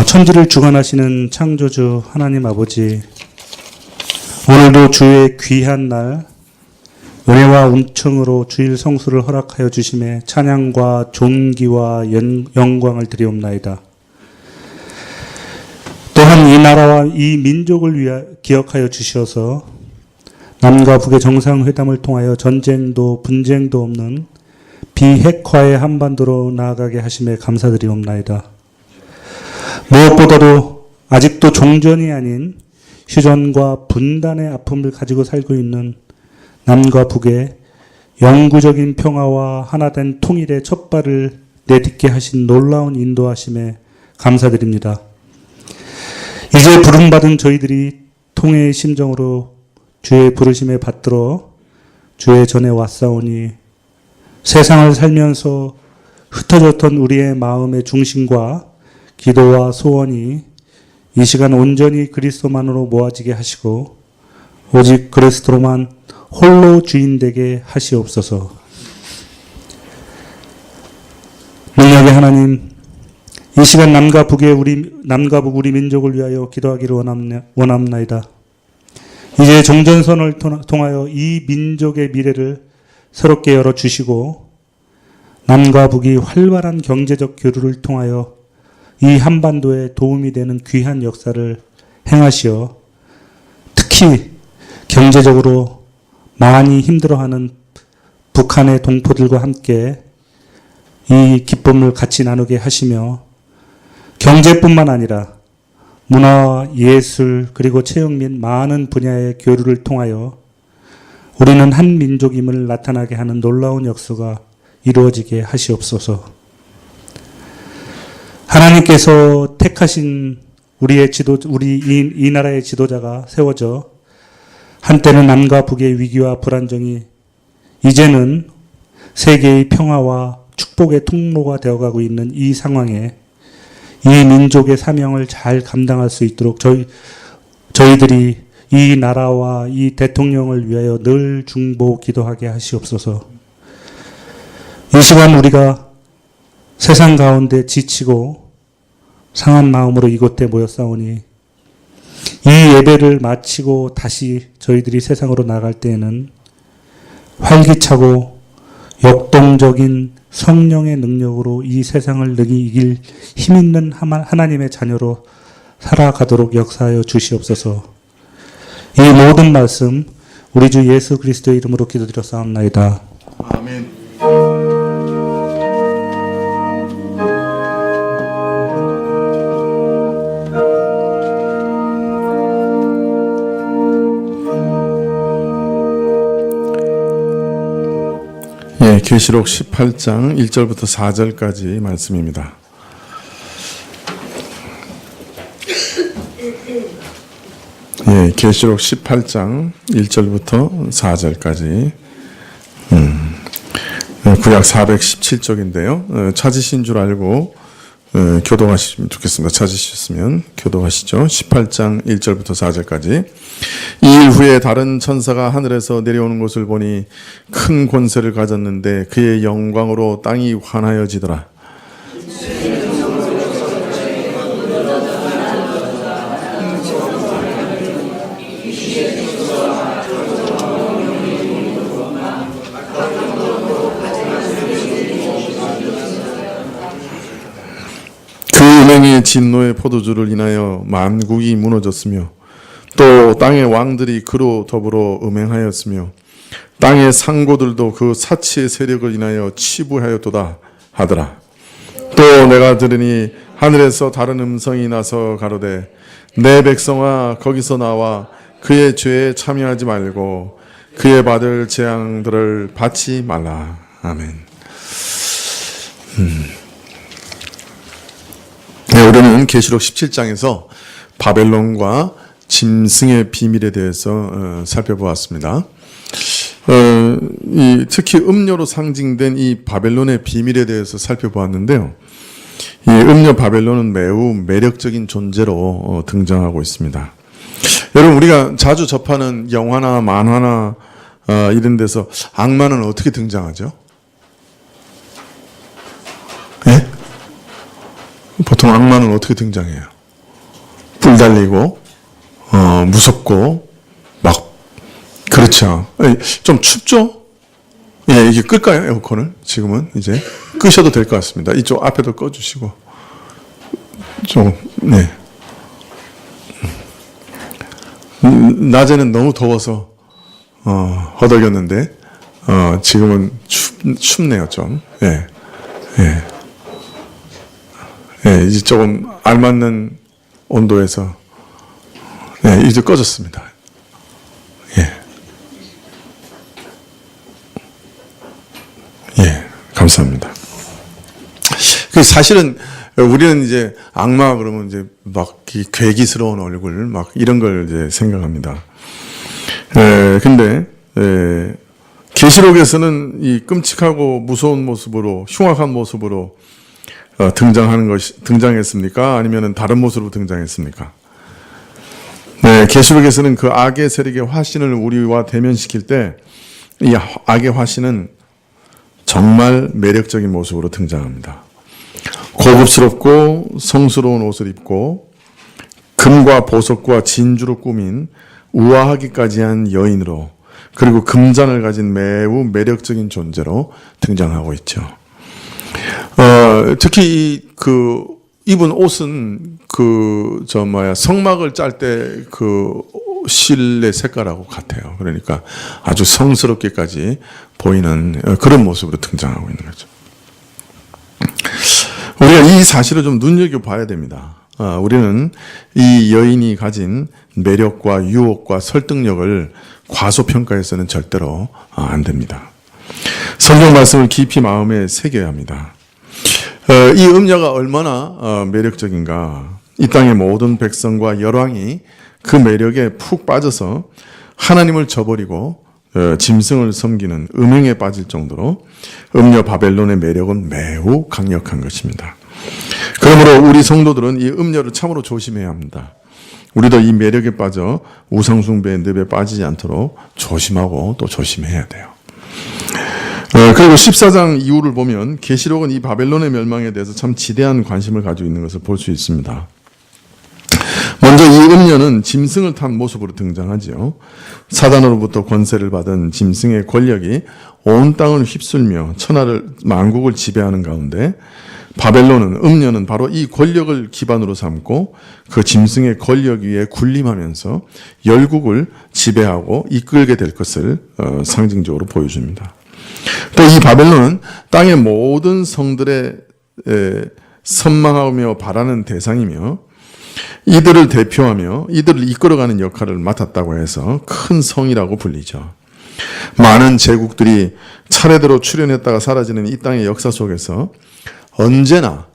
천지를 주관하시는 창조주 하나님 아버지, 오늘도 주의 귀한 날 은혜와 은총으로 주일 성수를 허락하여 주심에 찬양과 존귀와 영광을 드리옵나이다. 또한 이 나라와 이 민족을 위하여 기억하여 주셔서 남과 북의 정상회담을 통하여 전쟁도 분쟁도 없는 비핵화의 한반도로 나아가게 하심에 감사드리옵나이다. 무엇보다도 아직도 종전이 아닌 휴전과 분단의 아픔을 가지고 살고 있는 남과 북의 영구적인 평화와 하나된 통일의 첫발을 내딛게 하신 놀라운 인도하심에 감사드립니다. 이제 부름받은 저희들이 통회의 심정으로 주의 부르심에 받들어 주의 전에 왔사오니 세상을 살면서 흩어졌던 우리의 마음의 중심과 기도와 소원이 이 시간 온전히 그리스도만으로 모아지게 하시고 오직 그리스도로만 홀로 주인되게 하시옵소서. 능력의 하나님, 이 시간 남과 북 우리 민족을 위하여 기도하기를 원합나이다. 이제 종전선을 통하여 이 민족의 미래를 새롭게 열어주시고 남과 북이 활발한 경제적 교류를 통하여 이 한반도에 도움이 되는 귀한 역사를 행하시어 특히 경제적으로 많이 힘들어하는 북한의 동포들과 함께 이 기쁨을 같이 나누게 하시며 경제뿐만 아니라 문화와 예술 그리고 체육 및 많은 분야의 교류를 통하여 우리는 한 민족임을 나타나게 하는 놀라운 역사가 이루어지게 하시옵소서. 하나님께서 택하신 우리 이 나라의 지도자가 세워져 한때는 남과 북의 위기와 불안정이 이제는 세계의 평화와 축복의 통로가 되어가고 있는 이 상황에 이 민족의 사명을 잘 감당할 수 있도록 저희들이 이 나라와 이 대통령을 위하여 늘 중보 기도하게 하시옵소서. 이 시간 우리가 세상 가운데 지치고 상한 마음으로 이곳에 모였사오니 이 예배를 마치고 다시 저희들이 세상으로 나갈 때에는 활기차고 역동적인 성령의 능력으로 이 세상을 이길 힘있는 하나님의 자녀로 살아가도록 역사하여 주시옵소서. 이 모든 말씀 우리 주 예수 그리스도의 이름으로 기도드렸사옵나이다. 아멘. 계시록 18장 1절부터 4절까지 말씀입니다. 계시록 18장 1절부터 4절까지 구약 417쪽인데요. 찾으신 줄 알고 교독하시면 좋겠습니다. 찾으셨으면 교독하시죠. 18장 1절부터 4절까지. 이 일 후에 다른 천사가 하늘에서 내려오는 것을 보니 큰 권세를 가졌는데 그의 영광으로 땅이 환하여지더라. 그 은행의 진노의 포도주를 인하여 만국이 무너졌으며 또 땅의 왕들이 그로 더불어 음행하였으며 땅의 상고들도 그 사치의 세력을 인하여 치부하였도다 하더라. 또 내가 들으니 하늘에서 다른 음성이 나서 가로되 내 백성아 거기서 나와 그의 죄에 참여하지 말고 그의 받을 재앙들을 받지 말라. 아멘. 우리는 계시록 17장에서 바벨론과 짐승의 비밀에 대해서 살펴보았습니다. 특히 음료로 상징된 이 바벨론의 비밀에 대해서 살펴보았는데요. 이 음료 바벨론은 매우 매력적인 존재로 등장하고 있습니다. 여러분, 우리가 자주 접하는 영화나 만화나 이런 데서 악마는 어떻게 등장하죠? 예? 보통 악마는 어떻게 등장해요? 뿔 달리고, 무섭고, 막, 그렇죠. 좀 춥죠? 예, 이게 끌까요? 에어컨을? 지금은 이제 끄셔도 될 것 같습니다. 이쪽 앞에도 꺼주시고. 좀, 네. 낮에는 너무 더워서, 허덕였는데, 지금은 춥네요, 좀. 예, 예. 예, 이제 조금 알맞는 온도에서, 예, 이제 꺼졌습니다. 예. 예, 감사합니다. 사실은 우리는 이제 악마 그러면 이제 막 괴기스러운 얼굴 막 이런 걸 이제 생각합니다. 근데 계시록에서는 이 끔찍하고 무서운 모습으로 흉악한 모습으로 등장했습니까? 아니면은 다른 모습으로 등장했습니까? 네, 계시록에서는 그 악의 세력의 화신을 우리와 대면시킬 때 이 악의 화신은 정말 매력적인 모습으로 등장합니다. 고급스럽고 성스러운 옷을 입고 금과 보석과 진주로 꾸민 우아하기까지 한 여인으로, 그리고 금잔을 가진 매우 매력적인 존재로 등장하고 있죠. 특히 입은 옷은 성막을 짤 때 실의 색깔하고 같아요. 그러니까 아주 성스럽게까지 보이는 그런 모습으로 등장하고 있는 거죠. 우리가 이 사실을 좀 눈여겨봐야 됩니다. 우리는 이 여인이 가진 매력과 유혹과 설득력을 과소평가해서는 절대로 안 됩니다. 성경 말씀을 깊이 마음에 새겨야 합니다. 이 음녀가 얼마나 매력적인가. 이 땅의 모든 백성과 열왕이 그 매력에 푹 빠져서 하나님을 저버리고 짐승을 섬기는 음행에 빠질 정도로 음녀 바벨론의 매력은 매우 강력한 것입니다. 그러므로 우리 성도들은 이 음녀를 참으로 조심해야 합니다. 우리도 이 매력에 빠져 우상숭배의 늪에 빠지지 않도록 조심하고 또 조심해야 돼요. 그리고 14장 이후를 보면 계시록은 이 바벨론의 멸망에 대해서 참 지대한 관심을 가지고 있는 것을 볼 수 있습니다. 먼저 이 음녀는 짐승을 탄 모습으로 등장하지요. 사단으로부터 권세를 받은 짐승의 권력이 온 땅을 휩쓸며 천하를 만국을 지배하는 가운데 음녀는 바로 이 권력을 기반으로 삼고 그 짐승의 권력 위에 군림하면서 열국을 지배하고 이끌게 될 것을 상징적으로 보여줍니다. 또 이 바벨론은 땅의 모든 성들의 선망하며 바라는 대상이며 이들을 대표하며 이들을 이끌어가는 역할을 맡았다고 해서 큰 성이라고 불리죠. 많은 제국들이 차례대로 출현했다가 사라지는 이 땅의 역사 속에서 언제나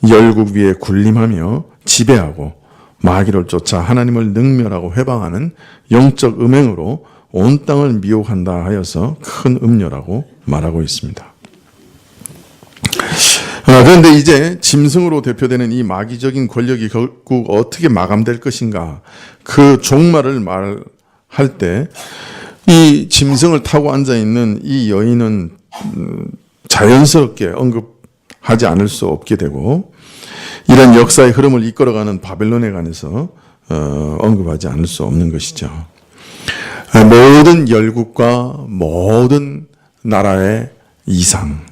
열국 위에 군림하며 지배하고 마귀를 쫓아 하나님을 능멸하고 회방하는 영적 음행으로 온 땅을 미혹한다 하여서 큰 음녀라고 말하고 있습니다. 그런데 이제 짐승으로 대표되는 이 마귀적인 권력이 결국 어떻게 마감될 것인가, 그 종말을 말할 때 이 짐승을 타고 앉아있는 이 여인은 자연스럽게 언급하지 않을 수 없게 되고, 이런 역사의 흐름을 이끌어가는 바벨론에 관해서 언급하지 않을 수 없는 것이죠. 모든 열국과 모든 나라의 이상,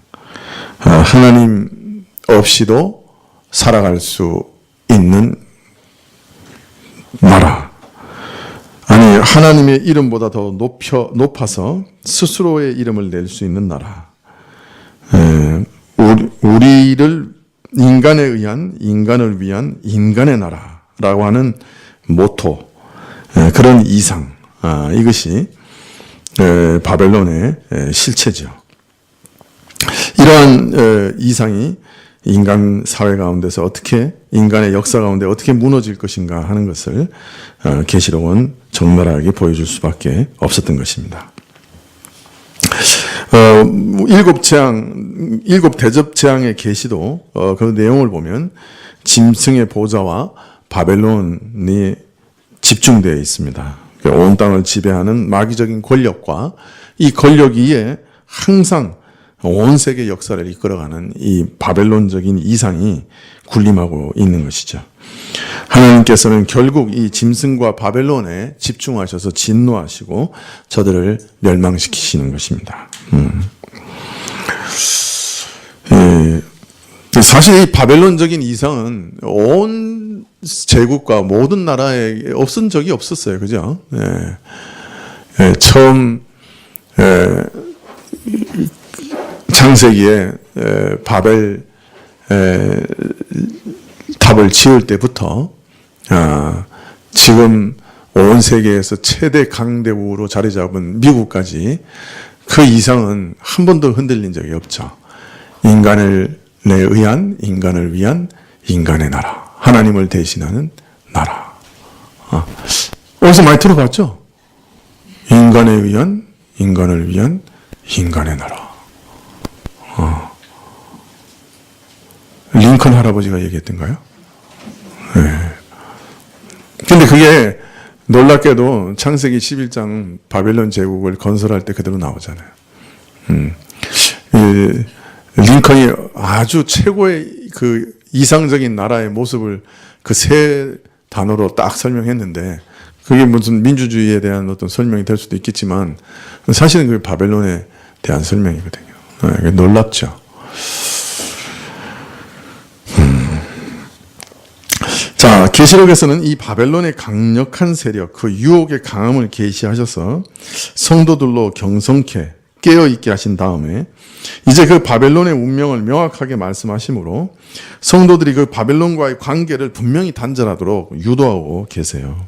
하나님 없이도 살아갈 수 있는 나라, 아니 하나님의 이름보다 더 높아서 스스로의 이름을 낼 수 있는 나라, 우리를 인간을 위한 인간의 나라라고 하는 모토, 그런 이상, 이것이 바벨론의 실체죠. 이러한 이상이 인간 사회 가운데서 어떻게, 인간의 역사 가운데 어떻게 무너질 것인가 하는 것을 계시록은 적나라하게 보여줄 수밖에 없었던 것입니다. 일곱 대접 재앙의 계시도 그 내용을 보면 짐승의 보좌와 바벨론이 집중되어 있습니다. 온 땅을 지배하는 마귀적인 권력과 이 권력 위에 항상 온 세계 역사를 이끌어가는 이 바벨론적인 이상이 군림하고 있는 것이죠. 하나님께서는 결국 이 짐승과 바벨론에 집중하셔서 진노하시고 저들을 멸망시키시는 것입니다. 사실 이 바벨론적인 이상은 온 제국과 모든 나라에 없은 적이 없었어요. 그죠? 처음 창세기에 바벨 탑을 지을 때부터 지금 온 세계에서 최대 강대국으로 자리 잡은 미국까지 그 이상은 한 번도 흔들린 적이 없죠. 인간을 위한 인간의 나라. 하나님을 대신하는 나라. 어디서 많이 들어봤죠? 인간을 위한 인간의 나라. 링컨 할아버지가 얘기했던가요? 네. 근데 그게 놀랍게도 창세기 11장 바벨론 제국을 건설할 때 그대로 나오잖아요. 링컨이 아주 최고의 그 이상적인 나라의 모습을 그 세 단어로 딱 설명했는데 그게 무슨 민주주의에 대한 어떤 설명이 될 수도 있겠지만 사실은 그 바벨론에 대한 설명이거든요. 네, 놀랍죠. 자, 계시록에서는 이 바벨론의 강력한 세력, 그 유혹의 강함을 계시하셔서 성도들로 경성케 깨어있게 하신 다음에 이제 그 바벨론의 운명을 명확하게 말씀하시므로 성도들이 그 바벨론과의 관계를 분명히 단절하도록 유도하고 계세요.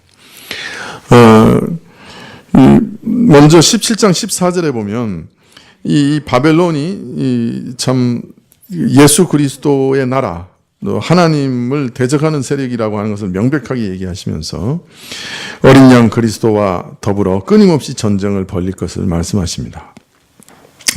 먼저 17장 14절에 보면 이 바벨론이 참 예수 그리스도의 나라, 하나님을 대적하는 세력이라고 하는 것을 명백하게 얘기하시면서 어린 양 그리스도와 더불어 끊임없이 전쟁을 벌릴 것을 말씀하십니다.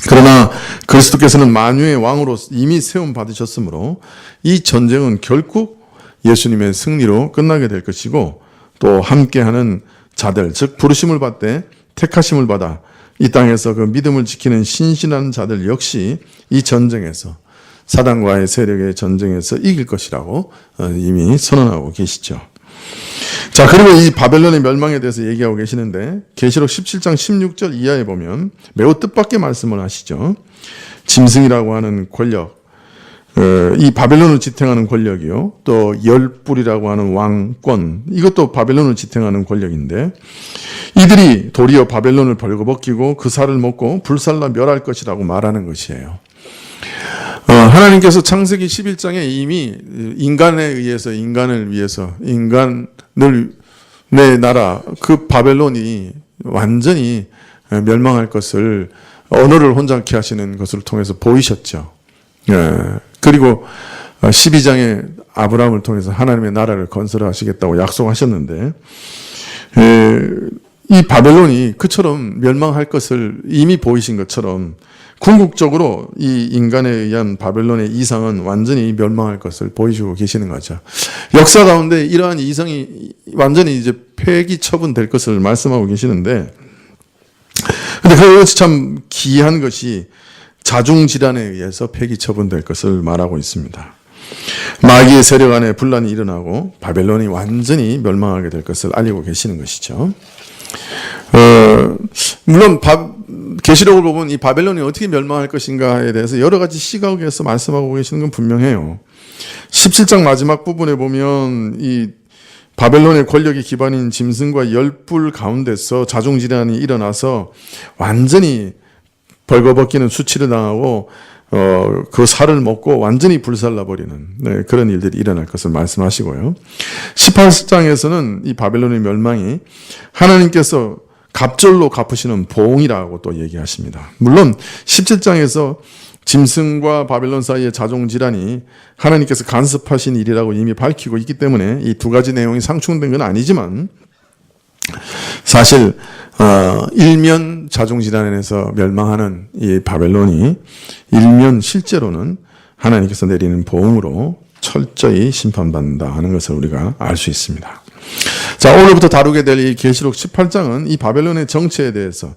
그러나 그리스도께서는 만유의 왕으로 이미 세움 받으셨으므로 이 전쟁은 결국 예수님의 승리로 끝나게 될 것이고 또 함께하는 자들, 즉 부르심을 받되 택하심을 받아 이 땅에서 그 믿음을 지키는 신실한 자들 역시 이 전쟁에서 사단과의 세력의 전쟁에서 이길 것이라고 이미 선언하고 계시죠. 자, 그리고 이 바벨론의 멸망에 대해서 얘기하고 계시는데 계시록 17장 16절 이하에 보면 매우 뜻밖의 말씀을 하시죠. 짐승이라고 하는 권력, 이 바벨론을 지탱하는 권력이요. 또 열불이라고 하는 왕권, 이것도 바벨론을 지탱하는 권력인데 이들이 도리어 바벨론을 벌거벗기고 그 살을 먹고 불살라 멸할 것이라고 말하는 것이에요. 하나님께서 창세기 11장에 이미 인간에 의해서 인간을 위해서 인간을 내 나라 그 바벨론이 완전히 멸망할 것을 언어를 혼잡케 하시는 것을 통해서 보이셨죠. 그리고 12장에 아브라함을 통해서 하나님의 나라를 건설하시겠다고 약속하셨는데 이 바벨론이 그처럼 멸망할 것을 이미 보이신 것처럼 궁극적으로 이 인간에 의한 바벨론의 이상은 완전히 멸망할 것을 보여주고 계시는 거죠. 역사 가운데 이러한 이상이 완전히 이제 폐기 처분될 것을 말씀하고 계시는데, 근데 그것이 참 기이한 것이 자중질환에 의해서 폐기 처분될 것을 말하고 있습니다. 마귀의 세력 안에 분란이 일어나고 바벨론이 완전히 멸망하게 될 것을 알리고 계시는 것이죠. 물론 계시록을 보면 이 바벨론이 어떻게 멸망할 것인가에 대해서 여러 가지 시각에서 말씀하고 계시는 건 분명해요. 17장 마지막 부분에 보면 이 바벨론의 권력이 기반인 짐승과 열불 가운데서 자중질환이 일어나서 완전히 벌거벗기는 수치를 당하고 그 살을 먹고 완전히 불살라버리는 그런 일들이 일어날 것을 말씀하시고요. 18장에서는 이 바벨론의 멸망이 하나님께서 갑절로 갚으시는 보응이라고 또 얘기하십니다. 물론 17장에서 짐승과 바벨론 사이의 자종질환이 하나님께서 간섭하신 일이라고 이미 밝히고 있기 때문에 이 두 가지 내용이 상충된 건 아니지만 사실 일면 자종질환에서 멸망하는 이 바벨론이 일면 실제로는 하나님께서 내리는 보응으로 철저히 심판받는다 하는 것을 우리가 알 수 있습니다. 자, 오늘부터 다루게 될 이 계시록 18장은 이 바벨론의 정체에 대해서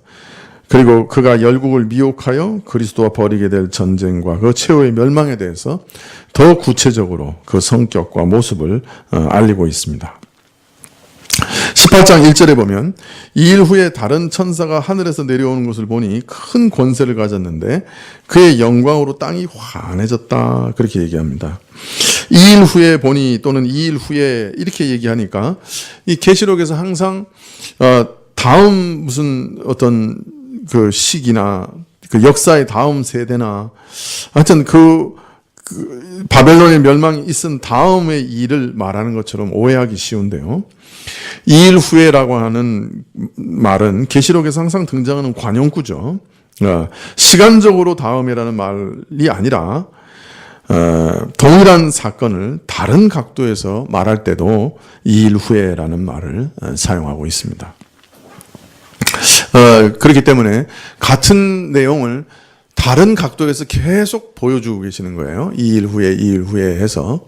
그리고 그가 열국을 미혹하여 그리스도와 벌이게 될 전쟁과 그 최후의 멸망에 대해서 더 구체적으로 그 성격과 모습을 알리고 있습니다. 18장 1절에 보면 이 일 후에 다른 천사가 하늘에서 내려오는 것을 보니 큰 권세를 가졌는데 그의 영광으로 땅이 환해졌다. 그렇게 얘기합니다. 이 일 후에 보니 또는 이 일 후에 이렇게 얘기하니까 이 계시록에서 항상 다음 무슨 어떤 그 시기나 그 역사의 다음 세대나 하여튼 그 바벨론의 멸망이 있은 다음의 일을 말하는 것처럼 오해하기 쉬운데요. 이 일 후에라고 하는 말은 계시록에서 항상 등장하는 관용구죠. 시간적으로 다음이라는 말이 아니라 동일한 사건을 다른 각도에서 말할 때도 이 일 후에라는 말을 사용하고 있습니다. 그렇기 때문에 같은 내용을 다른 각도에서 계속 보여주고 계시는 거예요. 이 일 후에 해서.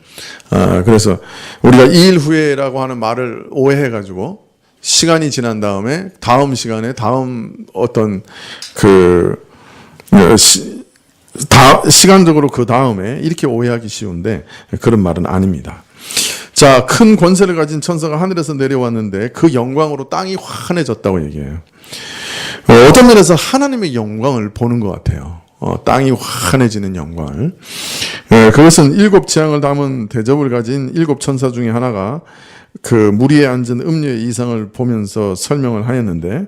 그래서 우리가 이 일 후에라고 하는 말을 오해해가지고 시간이 지난 다음에 다음 시간에 다음 어떤 시간적으로 그 다음에 이렇게 오해하기 쉬운데 그런 말은 아닙니다. 자, 큰 권세를 가진 천사가 하늘에서 내려왔는데 그 영광으로 땅이 환해졌다고 얘기해요. 어떤 면에서 하나님의 영광을 보는 것 같아요. 땅이 환해지는 영광을. 그것은 7 재앙을 담은 대접을 가진 7 천사 중에 하나가 그 물 위에 앉은 음녀의 이상을 보면서 설명을 하였는데,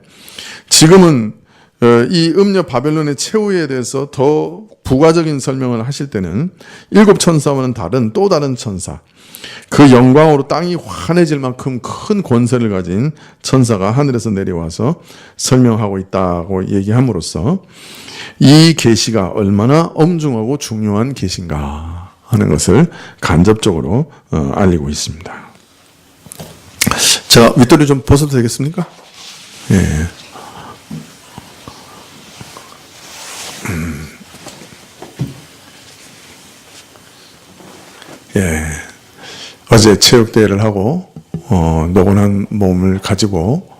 지금은 이 음녀 바벨론의 최후에 대해서 더 부가적인 설명을 하실 때는 7 천사와는 다른 또 다른 천사, 그 영광으로 땅이 환해질 만큼 큰 권세를 가진 천사가 하늘에서 내려와서 설명하고 있다고 얘기함으로써 이 계시가 얼마나 엄중하고 중요한 계시인가 하는 것을 간접적으로 알리고 있습니다. 제가 윗도리 좀 벗어도 되겠습니까? 예. 예. 어제 체육대회를 하고 노곤한 몸을 가지고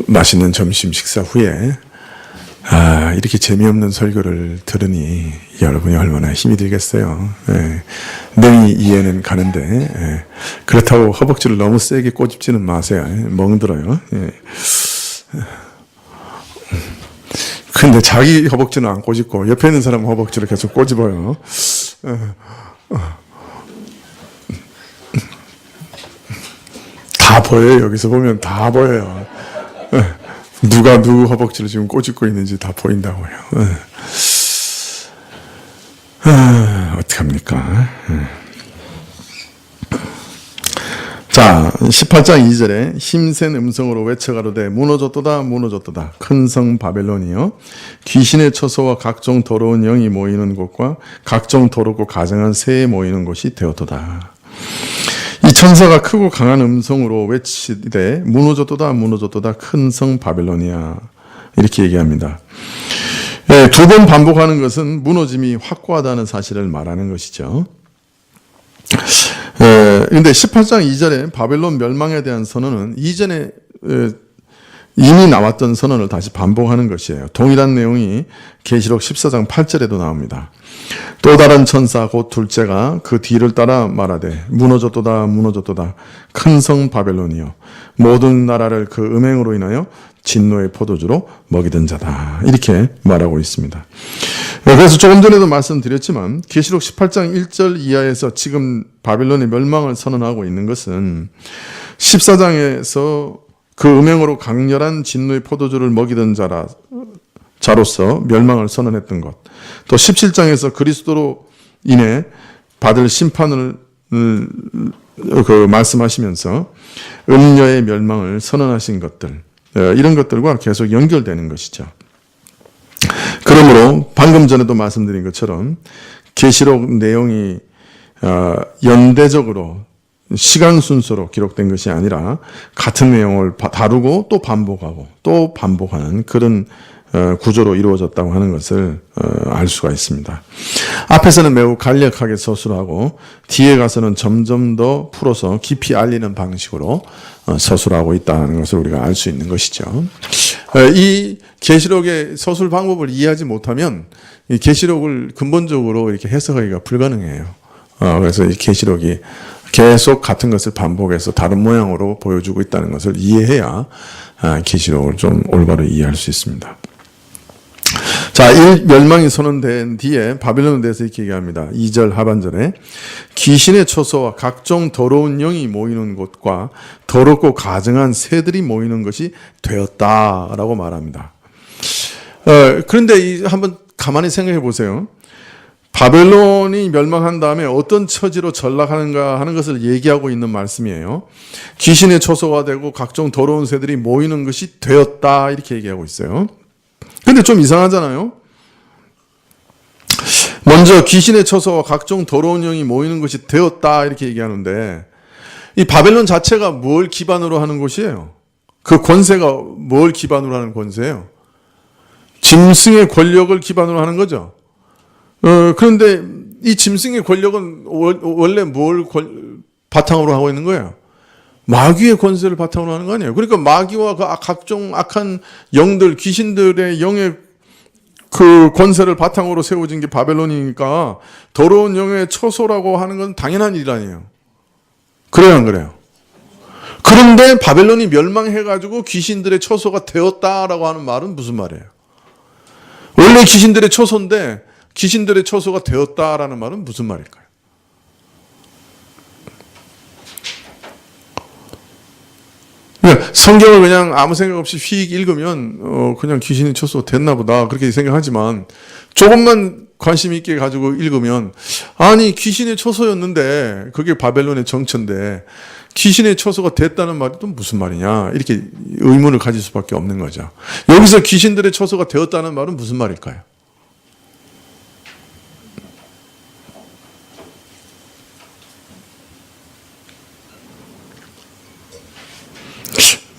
맛있는 점심 식사 후에 이렇게 재미없는 설교를 들으니 여러분이 얼마나 힘이 들겠어요. 예. 능히 이해는 가는데 그렇다고 허벅지를 너무 세게 꼬집지는 마세요. 멍들어요. 예. 근데 자기 허벅지는 안 꼬집고 옆에 있는 사람 허벅지를 계속 꼬집어요. 다 보여요. 여기서 보면 다 보여요. 누가 누구 허벅지를 지금 꼬집고 있는지 다 보인다고요. 어떡합니까? 자, 18장 2절에 힘센 음성으로 외쳐가로되 무너졌도다 무너졌도다 큰 성 바벨론이여, 귀신의 처소와 각종 더러운 영이 모이는 곳과 각종 더럽고 가증한 새에 모이는 곳이 되었도다. 이 천사가 크고 강한 음성으로 외치되 무너졌도다 무너졌도다 큰 성 바벨론이야, 이렇게 얘기합니다. 네, 2번 반복하는 것은 무너짐이 확고하다는 사실을 말하는 것이죠. 근데 18장 2절에 바벨론 멸망에 대한 선언은 이전에 이미 나왔던 선언을 다시 반복하는 것이에요. 동일한 내용이 계시록 14장 8절에도 나옵니다. 또 다른 천사 곧 둘째가 그 뒤를 따라 말하되 무너졌도다 무너졌도다 큰 성 바벨론이여, 모든 나라를 그 음행으로 인하여 진노의 포도주로 먹이던 자다, 이렇게 말하고 있습니다. 그래서 조금 전에도 말씀드렸지만 계시록 18장 1절 이하에서 지금 바벨론의 멸망을 선언하고 있는 것은 14장에서 그 음행으로 강렬한 진노의 포도주를 먹이던 자로서 멸망을 선언했던 것, 또 17장에서 그리스도로 인해 받을 심판을 말씀하시면서 음녀의 멸망을 선언하신 것들, 이런 것들과 계속 연결되는 것이죠. 그러므로 방금 전에도 말씀드린 것처럼 계시록 내용이 연대적으로 시간 순서로 기록된 것이 아니라 같은 내용을 다루고 또 반복하고 또 반복하는 그런 구조로 이루어졌다고 하는 것을 알 수가 있습니다. 앞에서는 매우 간략하게 서술하고 뒤에 가서는 점점 더 풀어서 깊이 알리는 방식으로 서술하고 있다는 것을 우리가 알 수 있는 것이죠. 이 계시록의 서술 방법을 이해하지 못하면 이 계시록을 근본적으로 이렇게 해석하기가 불가능해요. 그래서 이 계시록이 계속 같은 것을 반복해서 다른 모양으로 보여주고 있다는 것을 이해해야 계시록을 좀 올바로 이해할 수 있습니다. 자, 멸망이 선언된 뒤에 바벨론에 대해서 이렇게 얘기합니다. 2절 하반절에 귀신의 초소와 각종 더러운 영이 모이는 곳과 더럽고 가증한 새들이 모이는 것이 되었다라고 말합니다. 그런데 한번 가만히 생각해 보세요. 바벨론이 멸망한 다음에 어떤 처지로 전락하는가 하는 것을 얘기하고 있는 말씀이에요. 귀신의 초소가 되고 각종 더러운 새들이 모이는 것이 되었다 이렇게 얘기하고 있어요. 근데 좀 이상하잖아요. 먼저 귀신의 처소와 각종 더러운 영이 모이는 것이 되었다 이렇게 얘기하는데 이 바벨론 자체가 뭘 기반으로 하는 곳이에요? 그 권세가 뭘 기반으로 하는 권세예요? 짐승의 권력을 기반으로 하는 거죠. 그런데 이 짐승의 권력은 원래 뭘 바탕으로 하고 있는 거예요? 마귀의 권세를 바탕으로 하는 거 아니에요. 그러니까 마귀와 그 각종 악한 영들, 귀신들의 영의 그 권세를 바탕으로 세워진 게 바벨론이니까 더러운 영의 처소라고 하는 건 당연한 일 아니에요. 그래요, 안 그래요? 그런데 바벨론이 멸망해가지고 귀신들의 처소가 되었다라고 하는 말은 무슨 말이에요? 원래 귀신들의 처소인데 귀신들의 처소가 되었다라는 말은 무슨 말일까요? 성경을 그냥 아무 생각 없이 휙 읽으면 그냥 귀신의 처소가 됐나 보다 그렇게 생각하지만 조금만 관심 있게 가지고 읽으면 아니 귀신의 처소였는데 그게 바벨론의 정처인데 귀신의 처소가 됐다는 말이 또 무슨 말이냐 이렇게 의문을 가질 수밖에 없는 거죠. 여기서 귀신들의 처소가 되었다는 말은 무슨 말일까요?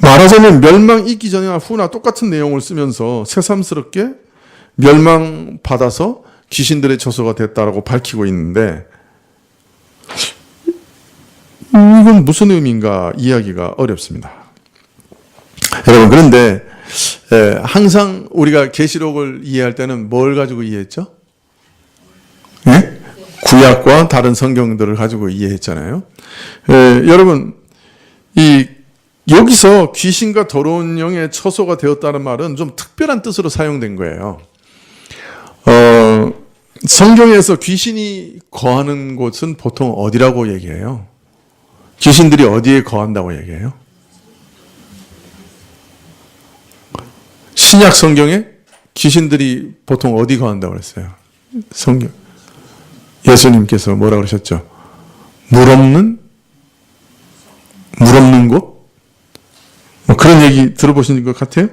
말하자면 멸망 있기 전이나 후나 똑같은 내용을 쓰면서 새삼스럽게 멸망받아서 귀신들의 처소가 됐다라고 밝히고 있는데 이건 무슨 의미인가 이해하기가 어렵습니다. 여러분 그런데 항상 우리가 계시록을 이해할 때는 뭘 가지고 이해했죠? 예? 구약과 다른 성경들을 가지고 이해했잖아요. 여러분 여기서 귀신과 더러운 영의 처소가 되었다는 말은 좀 특별한 뜻으로 사용된 거예요. 성경에서 귀신이 거하는 곳은 보통 어디라고 얘기해요? 귀신들이 어디에 거한다고 얘기해요? 신약 성경에 귀신들이 보통 어디 거한다고 그랬어요? 성경. 예수님께서 뭐라 그러셨죠? 물 없는 곳? 그런 얘기 들어보신 것 같아요?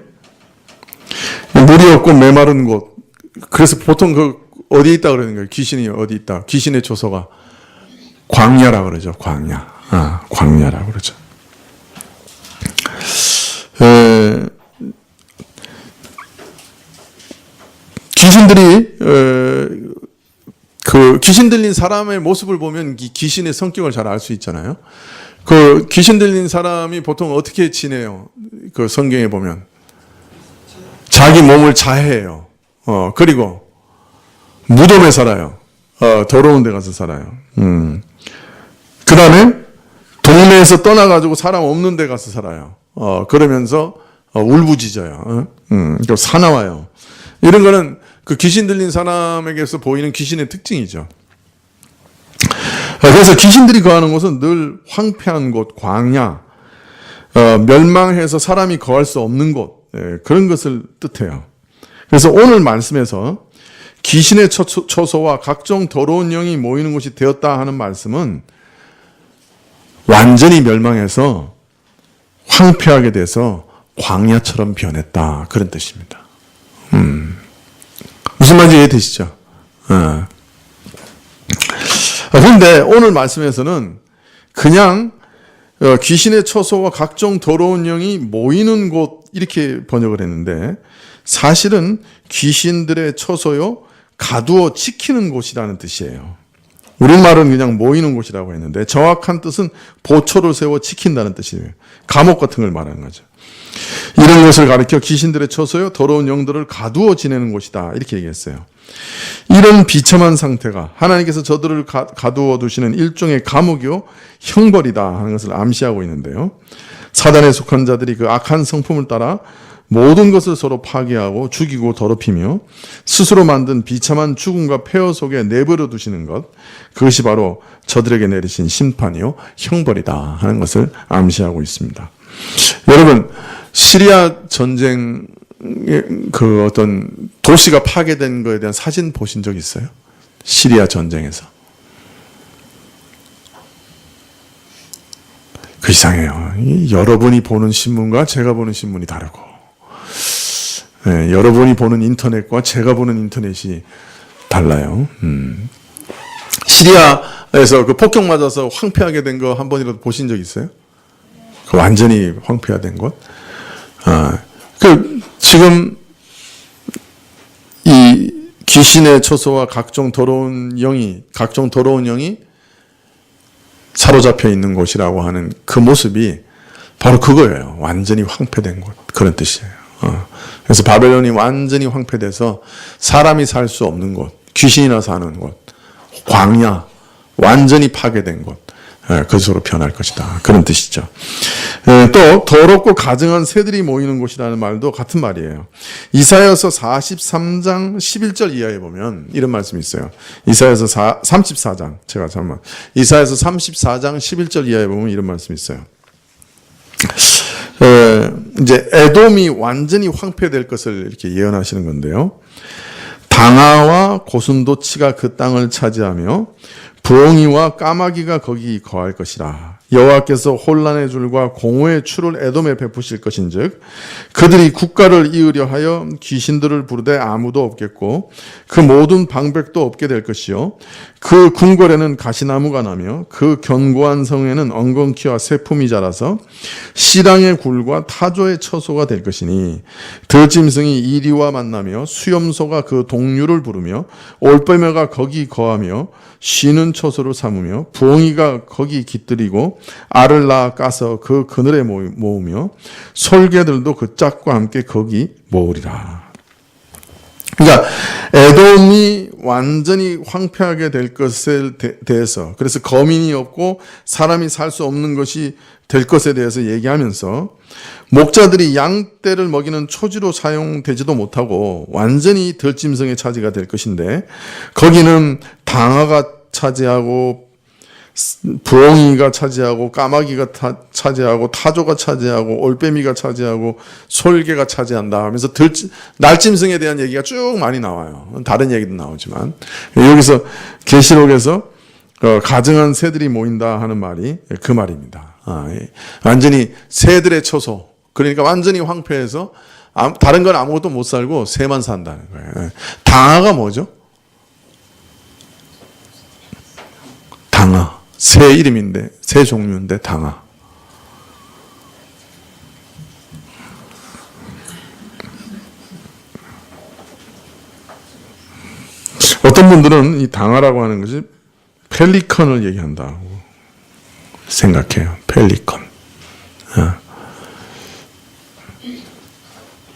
물이 없고 메마른 곳. 그래서 보통 어디에 있다 그러는 거예요? 귀신이 어디 있다? 귀신의 초소가 광야라 그러죠. 광야. 광야라 그러죠. 귀신들이 귀신 들린 사람의 모습을 보면 귀신의 성격을 잘 알 수 있잖아요. 귀신 들린 사람이 보통 어떻게 지내요? 성경에 보면 자기 몸을 자해해요. 그리고 무덤에 살아요. 더러운 데 가서 살아요. 그 다음에 동네에서 떠나가지고 사람 없는 데 가서 살아요. 그러면서 울부짖어요. 그러니까 사나워요. 이런 거는 그 귀신 들린 사람에게서 보이는 귀신의 특징이죠. 그래서 귀신들이 거하는 곳은 늘 황폐한 곳, 광야, 멸망해서 사람이 거할 수 없는 곳, 그런 것을 뜻해요. 그래서 오늘 말씀에서 귀신의 처소와 각종 더러운 영이 모이는 곳이 되었다 하는 말씀은 완전히 멸망해서 황폐하게 돼서 광야처럼 변했다 그런 뜻입니다. 무슨 말인지 이해되시죠? 그런데 오늘 말씀에서는 그냥 귀신의 처소와 각종 더러운 영이 모이는 곳 이렇게 번역을 했는데 사실은 귀신들의 처소요 가두어 지키는 곳이라는 뜻이에요. 우리말은 그냥 모이는 곳이라고 했는데 정확한 뜻은 보초를 세워 지킨다는 뜻이에요. 감옥 같은 걸 말하는 거죠. 이런 것을 가리켜 귀신들의 처소요 더러운 영들을 가두어 지내는 곳이다 이렇게 얘기했어요. 이런 비참한 상태가 하나님께서 저들을 가두어 두시는 일종의 감옥이요 형벌이다 하는 것을 암시하고 있는데요. 사단에 속한 자들이 그 악한 성품을 따라 모든 것을 서로 파괴하고 죽이고 더럽히며 스스로 만든 비참한 죽음과 폐허 속에 내버려 두시는 것, 그것이 바로 저들에게 내리신 심판이요 형벌이다 하는 것을 암시하고 있습니다. 여러분, 시리아 전쟁 그 어떤 도시가 파괴된 것에 대한 사진 보신 적 있어요? 시리아 전쟁에서. 그 이상해요. 여러분이 보는 신문과 제가 보는 신문이 다르고, 네, 여러분이 보는 인터넷과 제가 보는 인터넷이 달라요. 시리아에서 그 폭격 맞아서 황폐하게 된 거 한 번이라도 보신 적 있어요? 그 완전히 황폐화된 것? 지금 이 귀신의 처소와 각종 더러운 영이 사로잡혀 있는 곳이라고 하는 그 모습이 바로 그거예요. 완전히 황폐된 곳. 그런 뜻이에요. 그래서 바벨론이 완전히 황폐돼서 사람이 살 수 없는 곳, 귀신이나 사는 곳, 광야, 완전히 파괴된 곳, 그것으로 변할 것이다. 그런 뜻이죠. 또 더럽고 가증한 새들이 모이는 곳이라는 말도 같은 말이에요. 이사야서 43장 11절 이하에 보면 이런 말씀이 있어요. 이사야서 34장 11절 이하에 보면 이런 말씀이 있어요. 이제 에돔이 완전히 황폐될 것을 이렇게 예언하시는 건데요. 당아와 고슴도치가 그 땅을 차지하며 부엉이와 까마귀가 거기 거할 것이라. 여호와께서 혼란의 줄과 공허의 추를 에돔에 베푸실 것인즉 그들이 국가를 이으려 하여 귀신들을 부르되 아무도 없겠고 그 모든 방백도 없게 될 것이요 그 궁궐에는 가시나무가 나며 그 견고한 성에는 엉겅퀴와 새품이 자라서 시랑의 굴과 타조의 처소가 될 것이니 들짐승이 이리와 만나며 수염소가 그 동류를 부르며 올빼매가 거기 거하며 쉬는 처소를 삼으며 부엉이가 거기 깃들이고 알을 낳아 까서 그 그늘에 모으며 솔개들도 그 짝과 함께 거기 모으리라. 그러니까 에돔이 완전히 황폐하게 될 것에 대해서, 그래서 거민이 없고 사람이 살 수 없는 것이 될 것에 대해서 얘기하면서 목자들이 양떼를 먹이는 초지로 사용되지도 못하고 완전히 들짐승의 차지가 될 것인데 거기는 당아가 차지하고 부엉이가 차지하고 까마귀가 차지하고 타조가 차지하고 올빼미가 차지하고 솔개가 차지한다 하면서 날짐승에 대한 얘기가 쭉 많이 나와요. 다른 얘기도 나오지만 여기서 계시록에서 가증한 새들이 모인다 하는 말이 그 말입니다. 완전히 새들의 처소, 그러니까 완전히 황폐해서 다른 건 아무것도 못 살고 새만 산다는 거예요. 당아가 뭐죠? 당아. 새 이름인데, 새 종류인데 당아. 어떤 분들은 이 당아라고 하는 것이 펠리컨을 얘기한다고 생각해요. 펠리컨.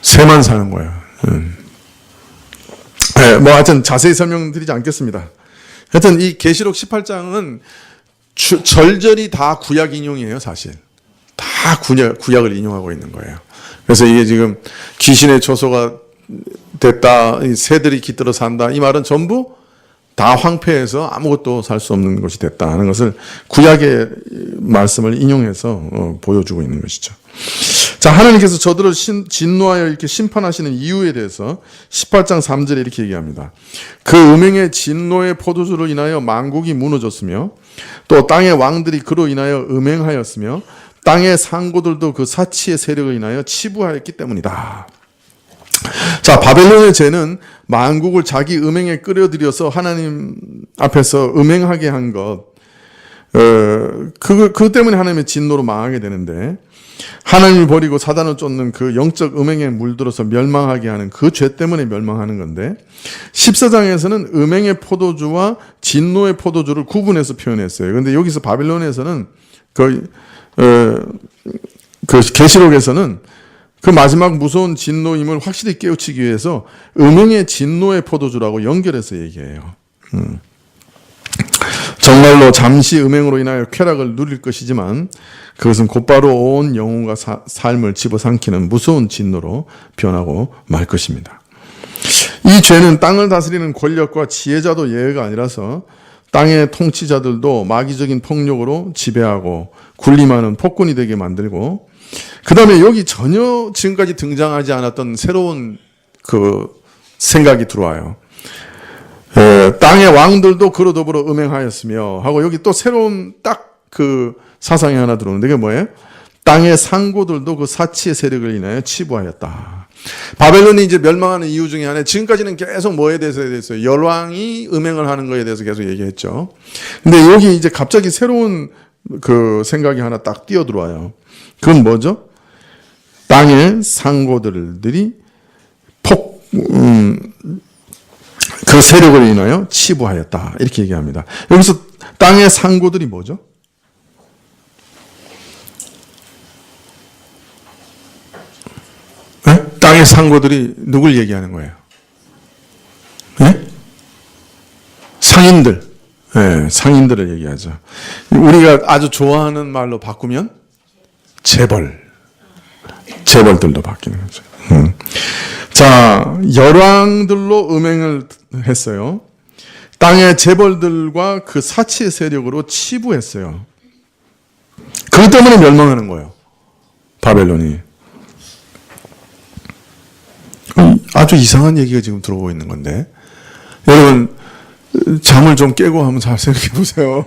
새만 사는 거예요. 뭐 하여튼 자세히 설명드리지 않겠습니다. 하여튼 이 계시록 18장은 절절히 다 구약 인용이에요, 사실. 다 구약을 인용하고 있는 거예요. 그래서 이게 지금 귀신의 처소가 됐다, 새들이 깃들어 산다, 이 말은 전부 다 황폐해서 아무것도 살 수 없는 것이 됐다 하는 것을 구약의 말씀을 인용해서 보여주고 있는 것이죠. 자, 하나님께서 저들을 진노하여 이렇게 심판하시는 이유에 대해서 18장 3절에 이렇게 얘기합니다. 그 음행의 진노의 포도주로 인하여 만국이 무너졌으며 또 땅의 왕들이 그로 인하여 음행하였으며 땅의 상고들도 그 사치의 세력을 인하여 치부하였기 때문이다. 자, 바벨론의 죄는 만국을 자기 음행에 끌어들여서 하나님 앞에서 음행하게 한 것, 그것 때문에 하나님의 진노로 망하게 되는데, 하나님을 버리고 사단을 쫓는 그 영적 음행에 물들어서 멸망하게 하는 그 죄 때문에 멸망하는 건데, 14장에서는 음행의 포도주와 진노의 포도주를 구분해서 표현했어요. 그런데 여기서 바벨론에서는 그 계시록에서는 그 마지막 무서운 진노임을 확실히 깨우치기 위해서 음행의 진노의 포도주라고 연결해서 얘기해요. 정말로 잠시 음행으로 인하여 쾌락을 누릴 것이지만 그것은 곧바로 온 영혼과 삶을 집어삼키는 무서운 진노로 변하고 말 것입니다. 이 죄는 땅을 다스리는 권력과 지혜자도 예외가 아니라서 땅의 통치자들도 마귀적인 폭력으로 지배하고 군림하는 폭군이 되게 만들고, 그 다음에 여기 전혀 지금까지 등장하지 않았던 새로운 그 생각이 들어와요. 땅의 왕들도 그로 더불어 음행하였으며 하고, 여기 또 새로운 딱 그 사상이 하나 들어오는데, 그게 뭐예요? 땅의 상고들도 그 사치의 세력을 인하여 치부하였다. 바벨론이 이제 멸망하는 이유 중에 하나, 지금까지는 계속 뭐에 대해서 열왕이 음행을 하는 거에 대해서 계속 얘기했죠. 근데 여기 이제 갑자기 새로운 그 생각이 하나 딱 뛰어들어와요. 그건 뭐죠? 땅의 상고들이 그 세력을 인하여 치부하였다. 이렇게 얘기합니다. 여기서 땅의 상고들이 뭐죠? 네? 땅의 상고들이 누굴 얘기하는 거예요? 네? 상인들. 네, 상인들을 얘기하죠. 우리가 아주 좋아하는 말로 바꾸면 재벌들도 바뀌는 거죠. 자, 열왕들로 음행을 했어요. 땅의 재벌들과 그 사치의 세력으로 치부했어요. 그것 때문에 멸망하는 거예요, 바벨론이. 아주 이상한 얘기가 지금 들어오고 있는 건데, 여러분 잠을 좀 깨고 한번 잘 생각해 보세요.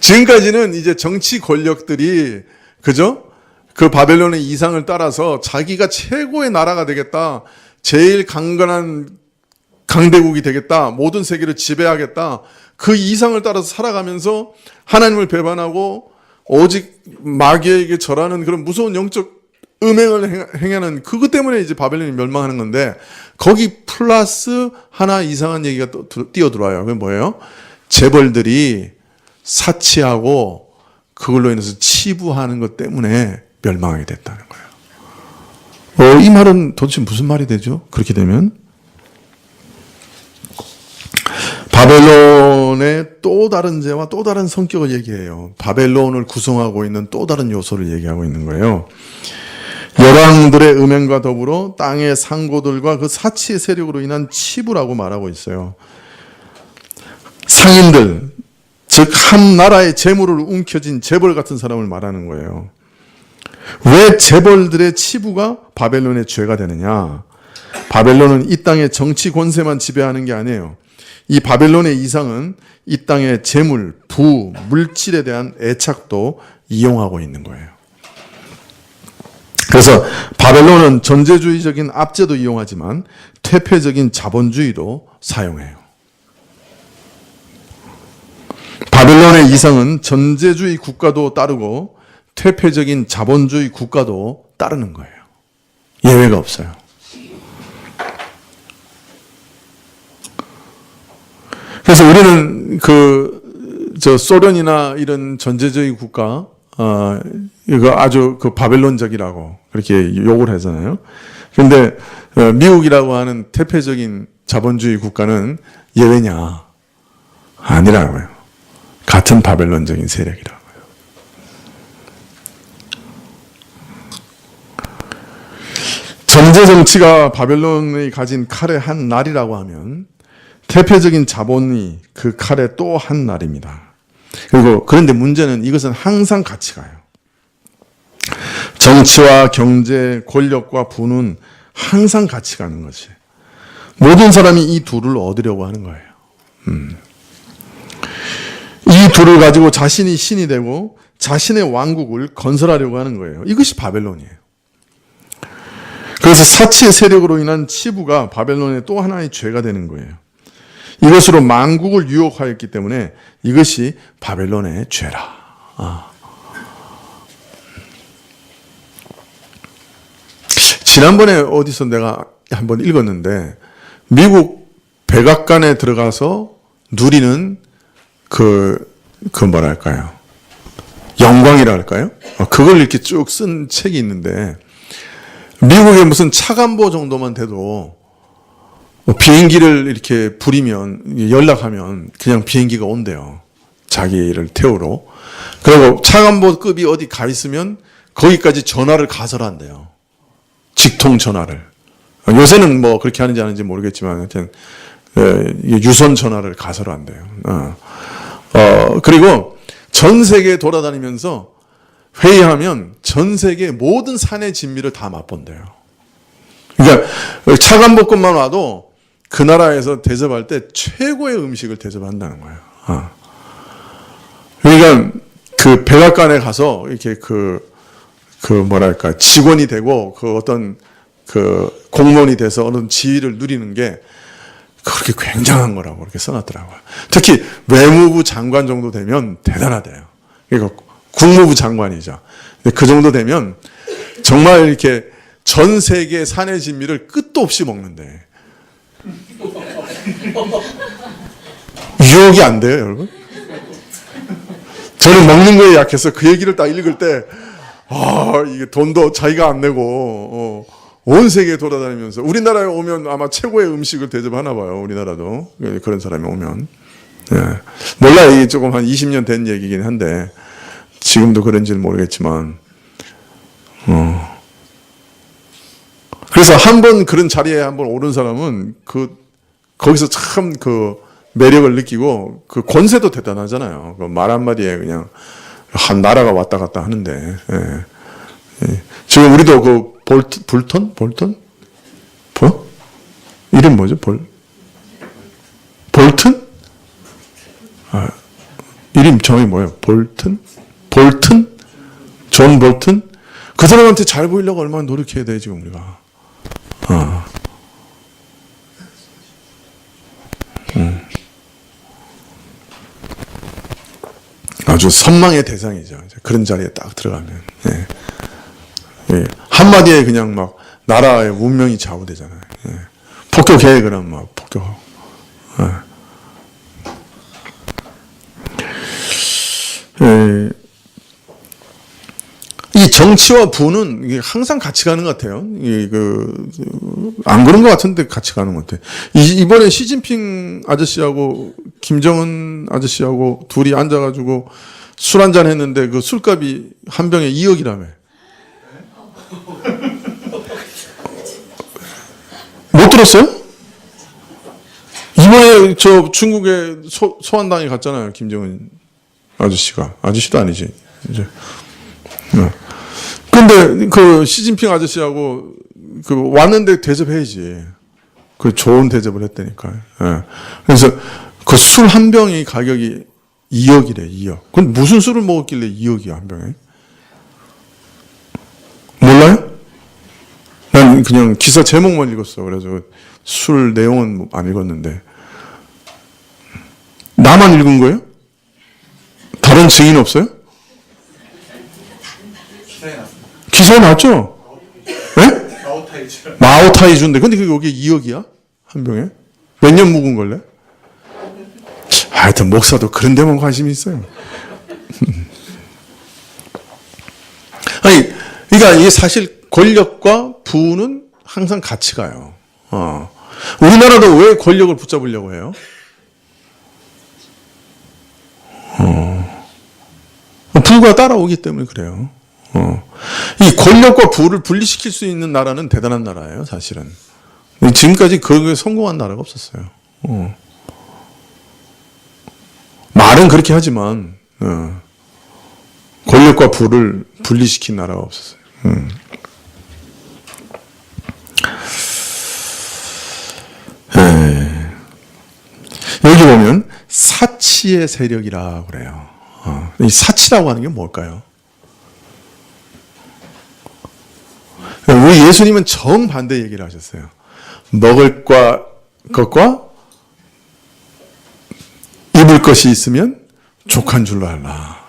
지금까지는 이제 정치 권력들이, 그죠? 그 바벨론의 이상을 따라서 자기가 최고의 나라가 되겠다, 제일 강건한 강대국이 되겠다, 모든 세계를 지배하겠다, 그 이상을 따라서 살아가면서 하나님을 배반하고 오직 마귀에게 절하는 그런 무서운 영적 음행을 행하는, 그것 때문에 이제 바벨론이 멸망하는 건데, 거기 플러스 하나 이상한 얘기가 또 뛰어들어와요. 그게 뭐예요? 재벌들이 사치하고 그걸로 인해서 치부하는 것 때문에 멸망하게 됐다는 거예요. 이 말은 도대체 무슨 말이 되죠? 그렇게 되면 바벨론의 또 다른 죄와 또 다른 성격을 얘기해요. 바벨론을 구성하고 있는 또 다른 요소를 얘기하고 있는 거예요. 열왕들의 음행과 더불어 땅의 상고들과 그 사치의 세력으로 인한 치부라고 말하고 있어요. 상인들, 즉 한 나라의 재물을 움켜쥔 재벌 같은 사람을 말하는 거예요. 왜 재벌들의 치부가 바벨론의 죄가 되느냐? 바벨론은 이 땅의 정치 권세만 지배하는 게 아니에요. 이 바벨론의 이상은 이 땅의 재물, 부, 물질에 대한 애착도 이용하고 있는 거예요. 그래서 바벨론은 전제주의적인 압제도 이용하지만 퇴폐적인 자본주의도 사용해요. 바벨론의 이상은 전제주의 국가도 따르고 퇴폐적인 자본주의 국가도 따르는 거예요. 예외가 없어요. 그래서 우리는 소련이나 이런 전제주의 국가, 이거 아주 그 바벨론적이라고 그렇게 욕을 하잖아요. 그런데 미국이라고 하는 퇴폐적인 자본주의 국가는 예외냐? 아니라고요. 같은 바벨론적인 세력이라고요. 전제 정치가 바벨론이 가진 칼의 한 날이라고 하면 퇴폐적인 자본이 그 칼의 또 한 날입니다. 그런데 문제는 이것은 항상 같이 가요. 정치와 경제, 권력과 부는 항상 같이 가는 것이. 모든 사람이 이 둘을 얻으려고 하는 거예요. 이 둘을 가지고 자신이 신이 되고 자신의 왕국을 건설하려고 하는 거예요. 이것이 바벨론이에요. 그래서 사치의 세력으로 인한 치부가 바벨론의 또 하나의 죄가 되는 거예요. 이것으로 만국을 유혹하였기 때문에 이것이 바벨론의 죄라. 지난번에 어디서 내가 한번 읽었는데 미국 백악관에 들어가서 누리는 뭐랄까요? 영광이라 할까요? 그걸 이렇게 쭉 쓴 책이 있는데 미국의 무슨 차관보 정도만 돼도 비행기를 이렇게 부리면 연락하면 그냥 비행기가 온대요. 자기를 태우러. 그리고 차관보급이 어디 가 있으면 거기까지 전화를 가설한대요. 직통 전화를. 요새는 뭐 그렇게 하는지 안 하는지 모르겠지만 하여튼 유선 전화를 가설한대요. 그리고 전 세계에 돌아다니면서 회의하면 전 세계 모든 산의 진미를 다 맛본대요. 그러니까 차관보급만 와도 그 나라에서 대접할 때 최고의 음식을 대접한다는 거예요. 그러니까 그 백악관에 가서 이렇게 뭐랄까 직원이 되고 어떤 공무원이 돼서 어느 지위를 누리는 게 그렇게 굉장한 거라고 이렇게 써놨더라고요. 특히 외무부 장관 정도 되면 대단하대요. 그러니까 국무부 장관이죠. 그 정도 되면 정말 이렇게 전 세계 산의 진미를 끝도 없이 먹는데 유혹이 안 돼요, 여러분? 저는 먹는 거에 약해서 그 얘기를 딱 읽을 때 이게 돈도 자기가 안 내고 온 세계에 돌아다니면서 우리나라에 오면 아마 최고의 음식을 대접하나 봐요. 우리나라도 그런 사람이 오면. 몰라요. 이게 조금 한 20년 된 얘기긴 한데 지금도 그런지는 모르겠지만 그래서 한번 그런 자리에 한번 오른 사람은 거기서 참 매력을 느끼고 권세도 대단하잖아요. 말 한마디에 그냥 한 나라가 왔다 갔다 하는데 지금 우리도 볼턴? 이름 뭐죠? 볼튼? 이름 정이 뭐예요? 볼튼? 존 볼튼? 그 사람한테 잘 보이려고 얼마나 노력해야 돼, 지금 우리가. 아주 선망의 대상이죠. 그런 자리에 딱 들어가면. 한마디에 그냥 막 나라의 운명이 좌우되잖아요. 폭격해, 그럼 막 폭격하고. 이 정치와 부는 이게 항상 같이 가는 것 같아요. 안 그런 것 같은데 같이 가는 것 같아요. 이번에 시진핑 아저씨하고 김정은 아저씨하고 둘이 앉아가지고 술 한잔 했는데 그 술값이 한 병에 2억이라며. 못 들었어요? 이번에 저 중국에 소환당에 갔잖아요. 김정은 아저씨가. 아저씨도 아니지. 이제. 근데 그 시진핑 아저씨하고 왔는데 대접해야지. 좋은 대접을 했다니까요. 그래서 그 술 한 병이 가격이 2억이래, 2억. 그럼 무슨 술을 먹었길래 2억이야, 한 병에? 몰라요? 난 그냥 기사 제목만 읽었어. 그래서 술 내용은 안 읽었는데. 나만 읽은 거예요? 다른 증인 없어요? 기사에 나왔죠? 네? 마오타이주인데. 근데 그게 여기 2억이야? 한 병에? 몇 년 묵은 걸래? 하여튼 목사도 그런 데만 관심이 있어요. 그러니까 이게 사실 권력과 부는 항상 같이 가요. 우리나라도 왜 권력을 붙잡으려고 해요? 부가 따라오기 때문에 그래요. 이 권력과 부를 분리시킬 수 있는 나라는 대단한 나라예요, 사실은. 지금까지 그거에 성공한 나라가 없었어요. 말은 그렇게 하지만 권력과 부를 분리시킨 나라가 없었어요. 여기 보면 사치의 세력이라 그래요. 이 사치라고 하는 게 뭘까요? 우리 예수님은 정반대 얘기를 하셨어요. 먹을 것과 것이 있으면 족한 줄로 알라.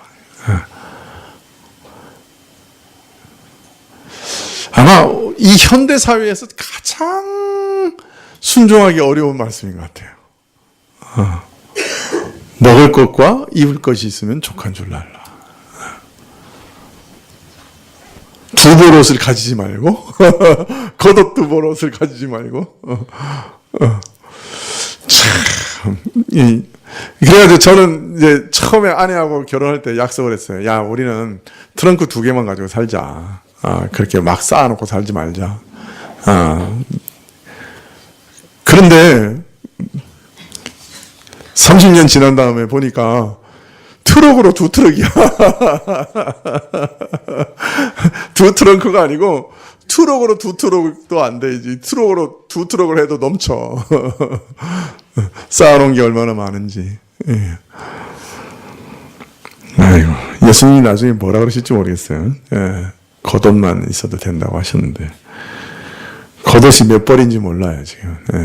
아마 이 현대 사회에서 가장 순종하기 어려운 말씀인 것 같아요. 먹을 것과 입을 것이 있으면 족한 줄로 알라. 두 벌 옷을 가지지 말고 겉옷 두 벌 옷을 가지지 말고 참 그래가지고 저는 이제 처음에 아내하고 결혼할 때 약속을 했어요. 야, 우리는 트렁크 2개만 가지고 살자. 그렇게 막 쌓아놓고 살지 말자. 그런데 30년 지난 다음에 보니까 트럭으로 2트럭이야. 2트렁크가 아니고 트럭으로 2트럭도 안 되지. 트럭으로 2트럭을 해도 넘쳐. 쌓아놓은 게 얼마나 많은지. 예. 아이고, 예수님이 나중에 뭐라 그러실지 모르겠어요. 예. 겉옷만 있어도 된다고 하셨는데 겉옷이 몇 벌인지 몰라요 지금. 예.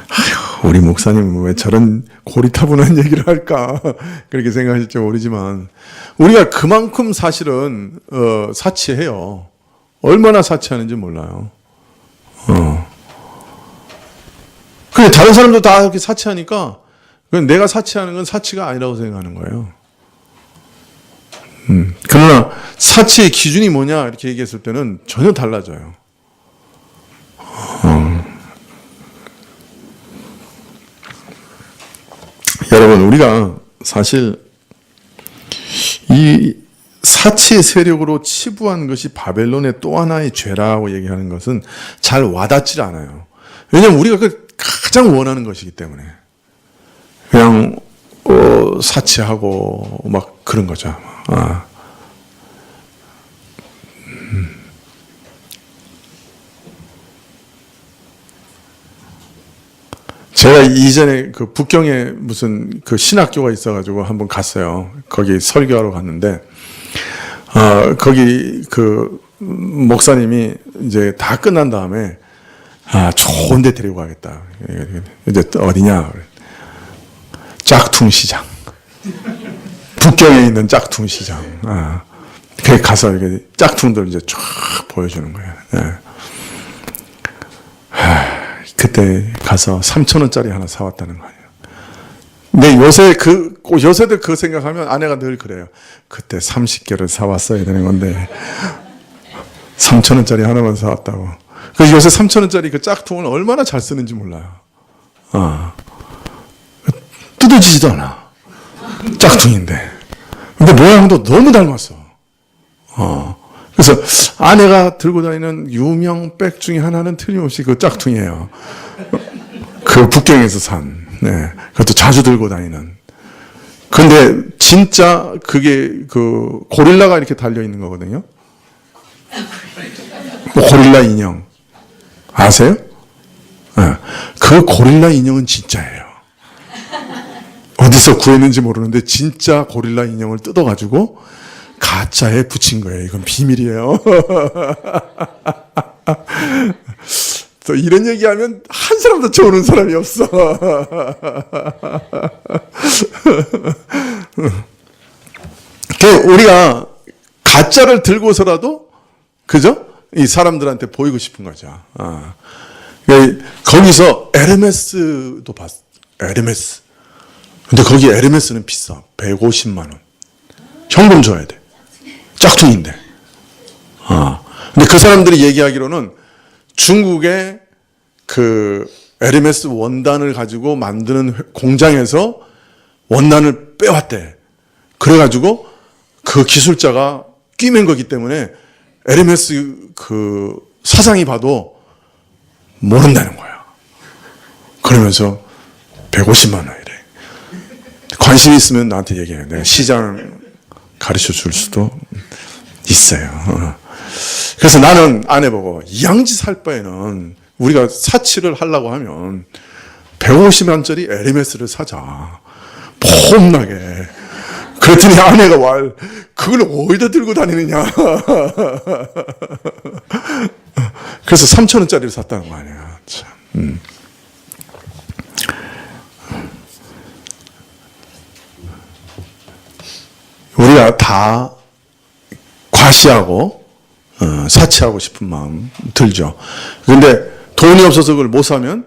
아휴, 우리 목사님은 왜 저런 고리타분한 얘기를 할까 그렇게 생각하실지 모르지만 우리가 그만큼 사실은 사치해요. 얼마나 사치하는지 몰라요. 근데 다른 사람도 다 이렇게 사치하니까 내가 사치하는 건 사치가 아니라고 생각하는 거예요. 그러나 사치의 기준이 뭐냐 이렇게 얘기했을 때는 전혀 달라져요. 여러분, 우리가 사실 이 사치의 세력으로 치부한 것이 바벨론의 또 하나의 죄라고 얘기하는 것은 잘 와닿지 않아요. 왜냐하면 우리가 그 가장 원하는 것이기 때문에 그냥 사치하고 막 그런 거죠. 제가 이전에 그 북경에 무슨 그 신학교가 있어가지고 한번 갔어요. 거기 설교하러 갔는데, 거기 그 목사님이 이제 다 끝난 다음에, 좋은 데 데리고 가겠다. 이제 어디냐? 짝퉁 시장. 북경에 있는 짝퉁 시장. 거기 가서 이렇게 짝퉁들 이제 쫙 보여주는 거예요. 네. 그때 가서 3,000원짜리 하나 사왔다는 거예요. 근데 요새도 그 생각하면 아내가 늘 그래요. 그때 30개를 사왔어야 되는 건데 3,000원짜리 하나만 사왔다고. 그래서 요새 3,000원짜리 그 짝퉁을 얼마나 잘 쓰는지 몰라요. 뜯어지지도 않아. 짝퉁인데. 근데 모양도 너무 닮았어. 그래서 아내가 들고 다니는 유명 백 중에 하나는 틀림없이 그 짝퉁이에요. 그 북경에서 산. 네. 그것도 자주 들고 다니는. 근데 진짜 그게 그 고릴라가 이렇게 달려 있는 거거든요. 뭐 고릴라 인형. 아세요? 네. 그 고릴라 인형은 진짜예요. 어디서 구했는지 모르는데 진짜 고릴라 인형을 뜯어가지고 가짜에 붙인 거예요. 이건 비밀이에요. 또 이런 얘기하면 한 사람도 쳐오는 사람이 없어. 우리가 가짜를 들고서라도 그죠? 이 사람들한테 보이고 싶은 거죠. 거기서 에르메스도 봤어. 에르메스. 근데 거기 에르메스는 비싸. 150만 원. 현금 줘야 돼. 짝퉁인데. 근데 그 사람들이 얘기하기로는 중국의 그 에르메스 원단을 가지고 만드는 공장에서 원단을 빼왔대. 그래가지고 그 기술자가 끼맨 거기 때문에 에르메스 그 사장이 봐도 모른다는 거야. 그러면서 150만 원이래. 관심 있으면 나한테 얘기해. 내가 시장 가르쳐 줄 수도 있어요. 그래서 나는 아내 보고 이양지 살 바에는 우리가 사치를 하려고 하면 150만짜리 에르메스를 사자. 폼나게. 그랬더니 아내가 그걸 어디다 들고 다니느냐. 그래서 3,000원짜리를 샀다는 거 아니야. 참. 우리가 다 과시하고 사치하고 싶은 마음 들죠. 그런데 돈이 없어서 그걸 못 사면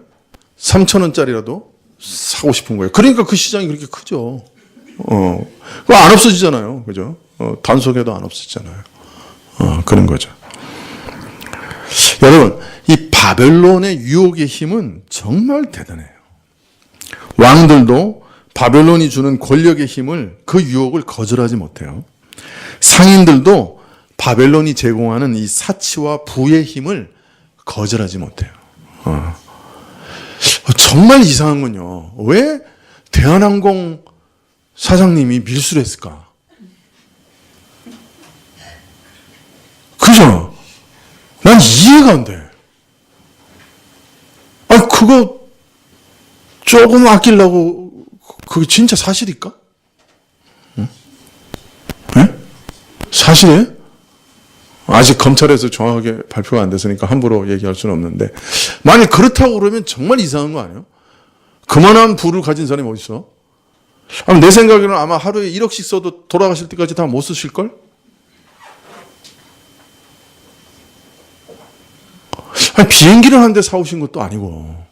3,000원짜리라도 사고 싶은 거예요. 그러니까 그 시장이 그렇게 크죠. 그거 안 없어지잖아요. 그죠? 단속해도 안 없어지잖아요. 그런 거죠. 여러분, 이 바벨론의 유혹의 힘은 정말 대단해요. 왕들도 바벨론이 주는 권력의 힘을, 그 유혹을 거절하지 못해요. 상인들도 바벨론이 제공하는 이 사치와 부의 힘을 거절하지 못해요. 정말 이상한 건요. 왜 대한항공 사장님이 밀수를 했을까? 그죠? 난 이해가 안 돼. 아, 그거 조금 아끼려고, 그게 진짜 사실일까? 응? 네? 사실이에요? 아직 검찰에서 정확하게 발표가 안 됐으니까 함부로 얘기할 수는 없는데, 만약 그렇다고 그러면 정말 이상한 거 아니에요? 그만한 부를 가진 사람이 어디 있어? 아마 내 생각에는 아마 하루에 1억씩 써도 돌아가실 때까지 다 못 쓰실걸? 아니, 비행기를 한 대 사오신 것도 아니고,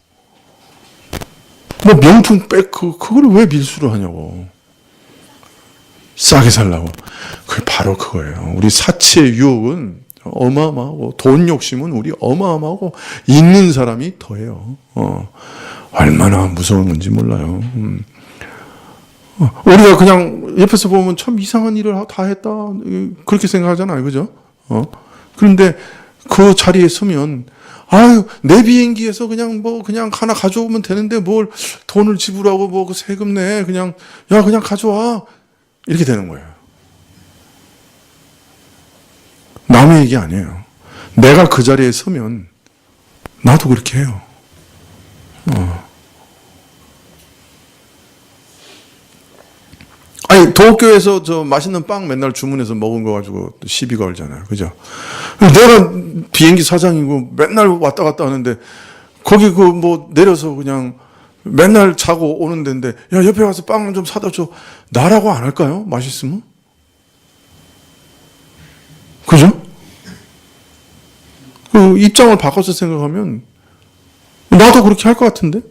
뭐 명품 백, 그걸 왜 밀수를 하냐고. 싸게 살라고. 그게 바로 그거예요. 우리 사치의 유혹은 어마어마하고, 돈 욕심은 우리 어마어마하고, 있는 사람이 더해요. 얼마나 무서운 건지 몰라요. 우리가 그냥 옆에서 보면 참 이상한 일을 다 했다. 그렇게 생각하잖아요. 그죠? 그런데 그 자리에 서면, 아유, 내 비행기에서 그냥 하나 가져오면 되는데 뭘 돈을 지불하고 뭐 그 세금 내. 그냥 가져와. 이렇게 되는 거예요. 남의 얘기 아니에요. 내가 그 자리에 서면 나도 그렇게 해요. 아니, 도쿄에서 저 맛있는 빵 맨날 주문해서 먹은 거 가지고 시비 걸잖아요. 그죠? 내가 비행기 사장이고 맨날 왔다 갔다 하는데, 거기 내려서 그냥 맨날 자고 오는 데인데, 야, 옆에 와서 빵 좀 사다 줘. 나라고 안 할까요? 맛있으면? 그죠? 그 입장을 바꿔서 생각하면, 나도 그렇게 할 것 같은데?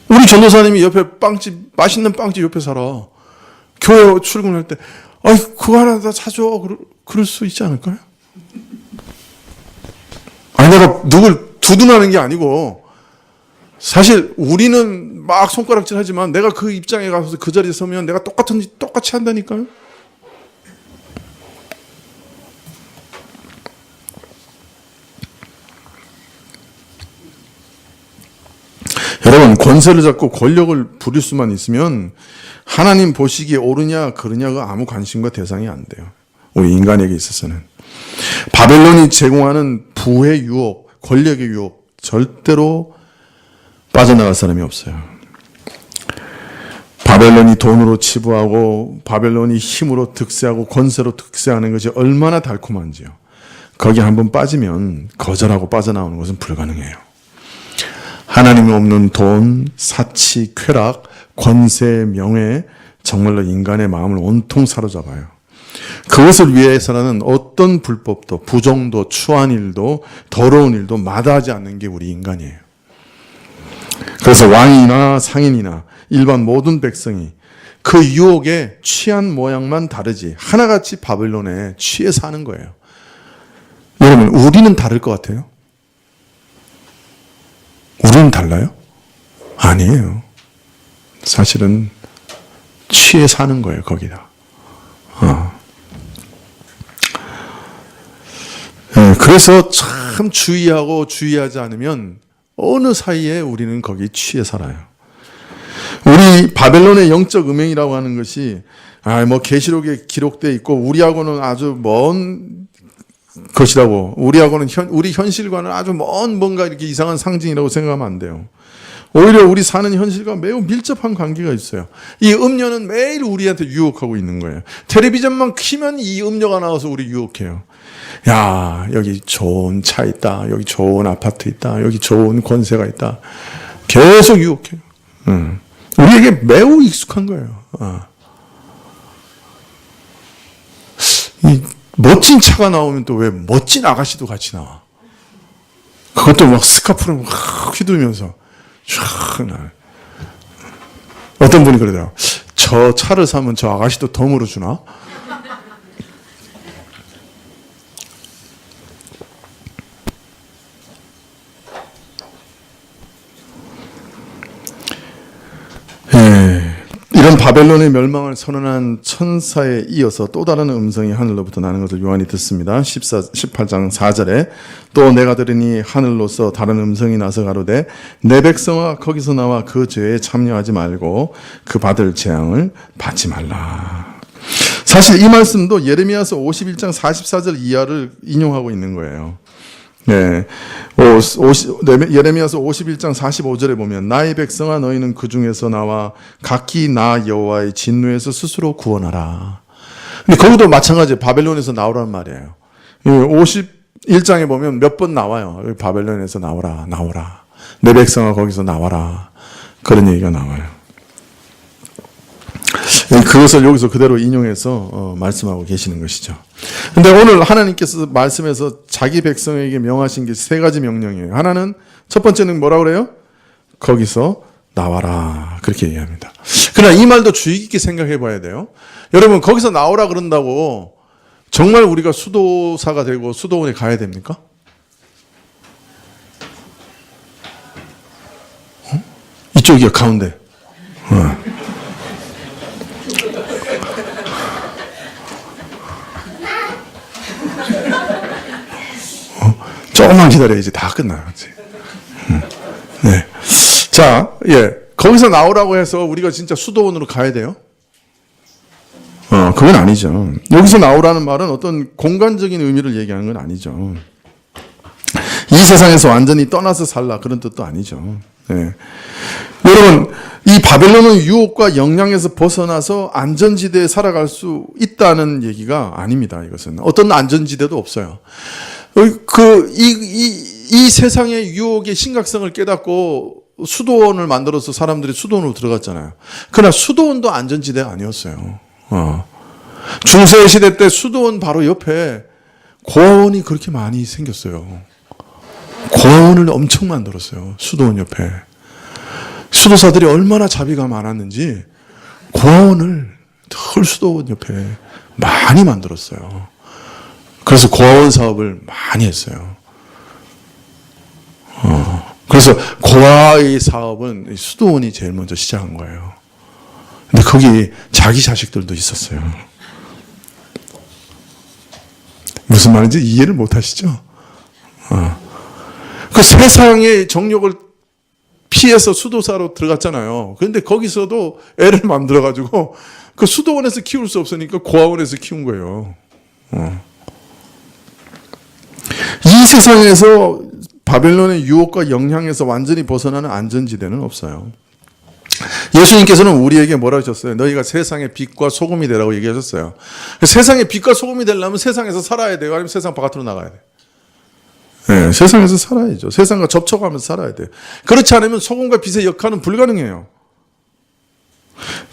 우리 전도사님이 옆에 빵집, 맛있는 빵집 옆에 살아. 교회 출근할 때, 아이, 그거 하나 다 사줘. 그럴 수 있지 않을까요? 아니, 내가 누굴 두둔하는 게 아니고, 사실 우리는 막 손가락질 하지만 내가 그 입장에 가서 그 자리에 서면 내가 똑같이 한다니까요? 여러분, 권세를 잡고 권력을 부릴 수만 있으면 하나님 보시기에 옳으냐 그르냐가 아무 관심과 대상이 안 돼요. 우리 인간에게 있어서는. 바벨론이 제공하는 부의 유혹, 권력의 유혹, 절대로 빠져나갈 사람이 없어요. 바벨론이 돈으로 치부하고 바벨론이 힘으로 득세하고 권세로 득세하는 것이 얼마나 달콤한지요. 거기 한번 빠지면 거절하고 빠져나오는 것은 불가능해요. 하나님이 없는 돈, 사치, 쾌락, 권세, 명예, 정말로 인간의 마음을 온통 사로잡아요. 그것을 위해서는 어떤 불법도, 부정도, 추한 일도, 더러운 일도 마다하지 않는 게 우리 인간이에요. 그래서 왕이나 상인이나 일반 모든 백성이 그 유혹에 취한 모양만 다르지 하나같이 바벨론에 취해 사는 거예요. 여러분, 우리는 다를 것 같아요? 우리는 달라요? 아니에요. 사실은 취해 사는 거예요, 거기다. 그래서 참 주의하고 주의하지 않으면 어느 사이에 우리는 거기 취해 살아요. 우리 바벨론의 영적 음행이라고 하는 것이 계시록에 기록되어 있고 우리하고는 아주 먼 것이라고, 우리하고는 우리 현실과는 아주 먼 뭔가 이렇게 이상한 상징이라고 생각하면 안 돼요. 오히려 우리 사는 현실과 매우 밀접한 관계가 있어요. 이 음료는 매일 우리한테 유혹하고 있는 거예요. 텔레비전만 키면 이 음료가 나와서 우리 유혹해요. 야, 여기 좋은 차 있다. 여기 좋은 아파트 있다. 여기 좋은 권세가 있다. 계속 유혹해요. 우리에게 매우 익숙한 거예요. 이 멋진 차가 나오면 또 왜 멋진 아가씨도 같이 나와? 그것도 막 스카프를 막 휘두르면서 쫙 나. 어떤 분이 그러더라고. 저 차를 사면 저 아가씨도 덤으로 주나? 이런 바벨론의 멸망을 선언한 천사에 이어서 또 다른 음성이 하늘로부터 나는 것을 요한이 듣습니다. 18장 4절에 또 내가 들으니 하늘로서 다른 음성이 나서 가로되 내 백성아 거기서 나와 그 죄에 참여하지 말고 그 받을 재앙을 받지 말라. 사실 이 말씀도 예레미야서 51장 44절 이하를 인용하고 있는 거예요. 네. 예레미야서 51장 45절에 보면 나의 백성아 너희는 그 중에서 나와 각기 나 여호와의 진노에서 스스로 구원하라. 근데 거기도 마찬가지예요. 바벨론에서 나오라는 말이에요. 51장에 보면 몇 번 나와요. 바벨론에서 나오라. 내 백성아 거기서 나와라. 그런 얘기가 나와요. 그것을 여기서 그대로 인용해서 말씀하고 계시는 것이죠. 근데 오늘 하나님께서 말씀에서 자기 백성에게 명하신 게 세 가지 명령이에요. 하나는 첫 번째는 뭐라고 그래요? 거기서 나와라. 그렇게 얘기합니다. 그러나 이 말도 주의 깊게 생각해 봐야 돼요. 여러분 거기서 나오라 그런다고 정말 우리가 수도사가 되고 수도원에 가야 됩니까? 이쪽이요 가운데. 조금만 기다려야지 다 끝나요. 네. 자, 거기서 나오라고 해서 우리가 진짜 수도원으로 가야 돼요? 그건 아니죠. 여기서 나오라는 말은 어떤 공간적인 의미를 얘기하는 건 아니죠. 이 세상에서 완전히 떠나서 살라 그런 뜻도 아니죠. 네. 여러분, 이 바벨론은 유혹과 영향에서 벗어나서 안전지대에 살아갈 수 있다는 얘기가 아닙니다. 이것은 어떤 안전지대도 없어요. 이 세상의 유혹의 심각성을 깨닫고 수도원을 만들어서 사람들이 수도원으로 들어갔잖아요. 그러나 수도원도 안전지대가 아니었어요. 중세 시대 때 수도원 바로 옆에 고아원이 그렇게 많이 생겼어요. 고아원을 엄청 만들었어요. 수도원 옆에. 수도사들이 얼마나 자비가 많았는지 고아원을 늘 수도원 옆에 많이 만들었어요. 그래서 고아원 사업을 많이 했어요. 그래서 고아의 사업은 수도원이 제일 먼저 시작한 거예요. 근데 거기 자기 자식들도 있었어요. 무슨 말인지 이해를 못 하시죠? 그 세상의 정욕을 피해서 수도사로 들어갔잖아요. 그런데 거기서도 애를 만들어가지고 그 수도원에서 키울 수 없으니까 고아원에서 키운 거예요. 이 세상에서 바벨론의 유혹과 영향에서 완전히 벗어나는 안전지대는 없어요. 예수님께서는 우리에게 뭐라 하셨어요? 너희가 세상의 빛과 소금이 되라고 얘기하셨어요. 세상의 빛과 소금이 되려면 세상에서 살아야 돼요? 아니면 세상 바깥으로 나가야 돼요? 네, 세상에서 살아야죠. 세상과 접촉하면서 살아야 돼요. 그렇지 않으면 소금과 빛의 역할은 불가능해요.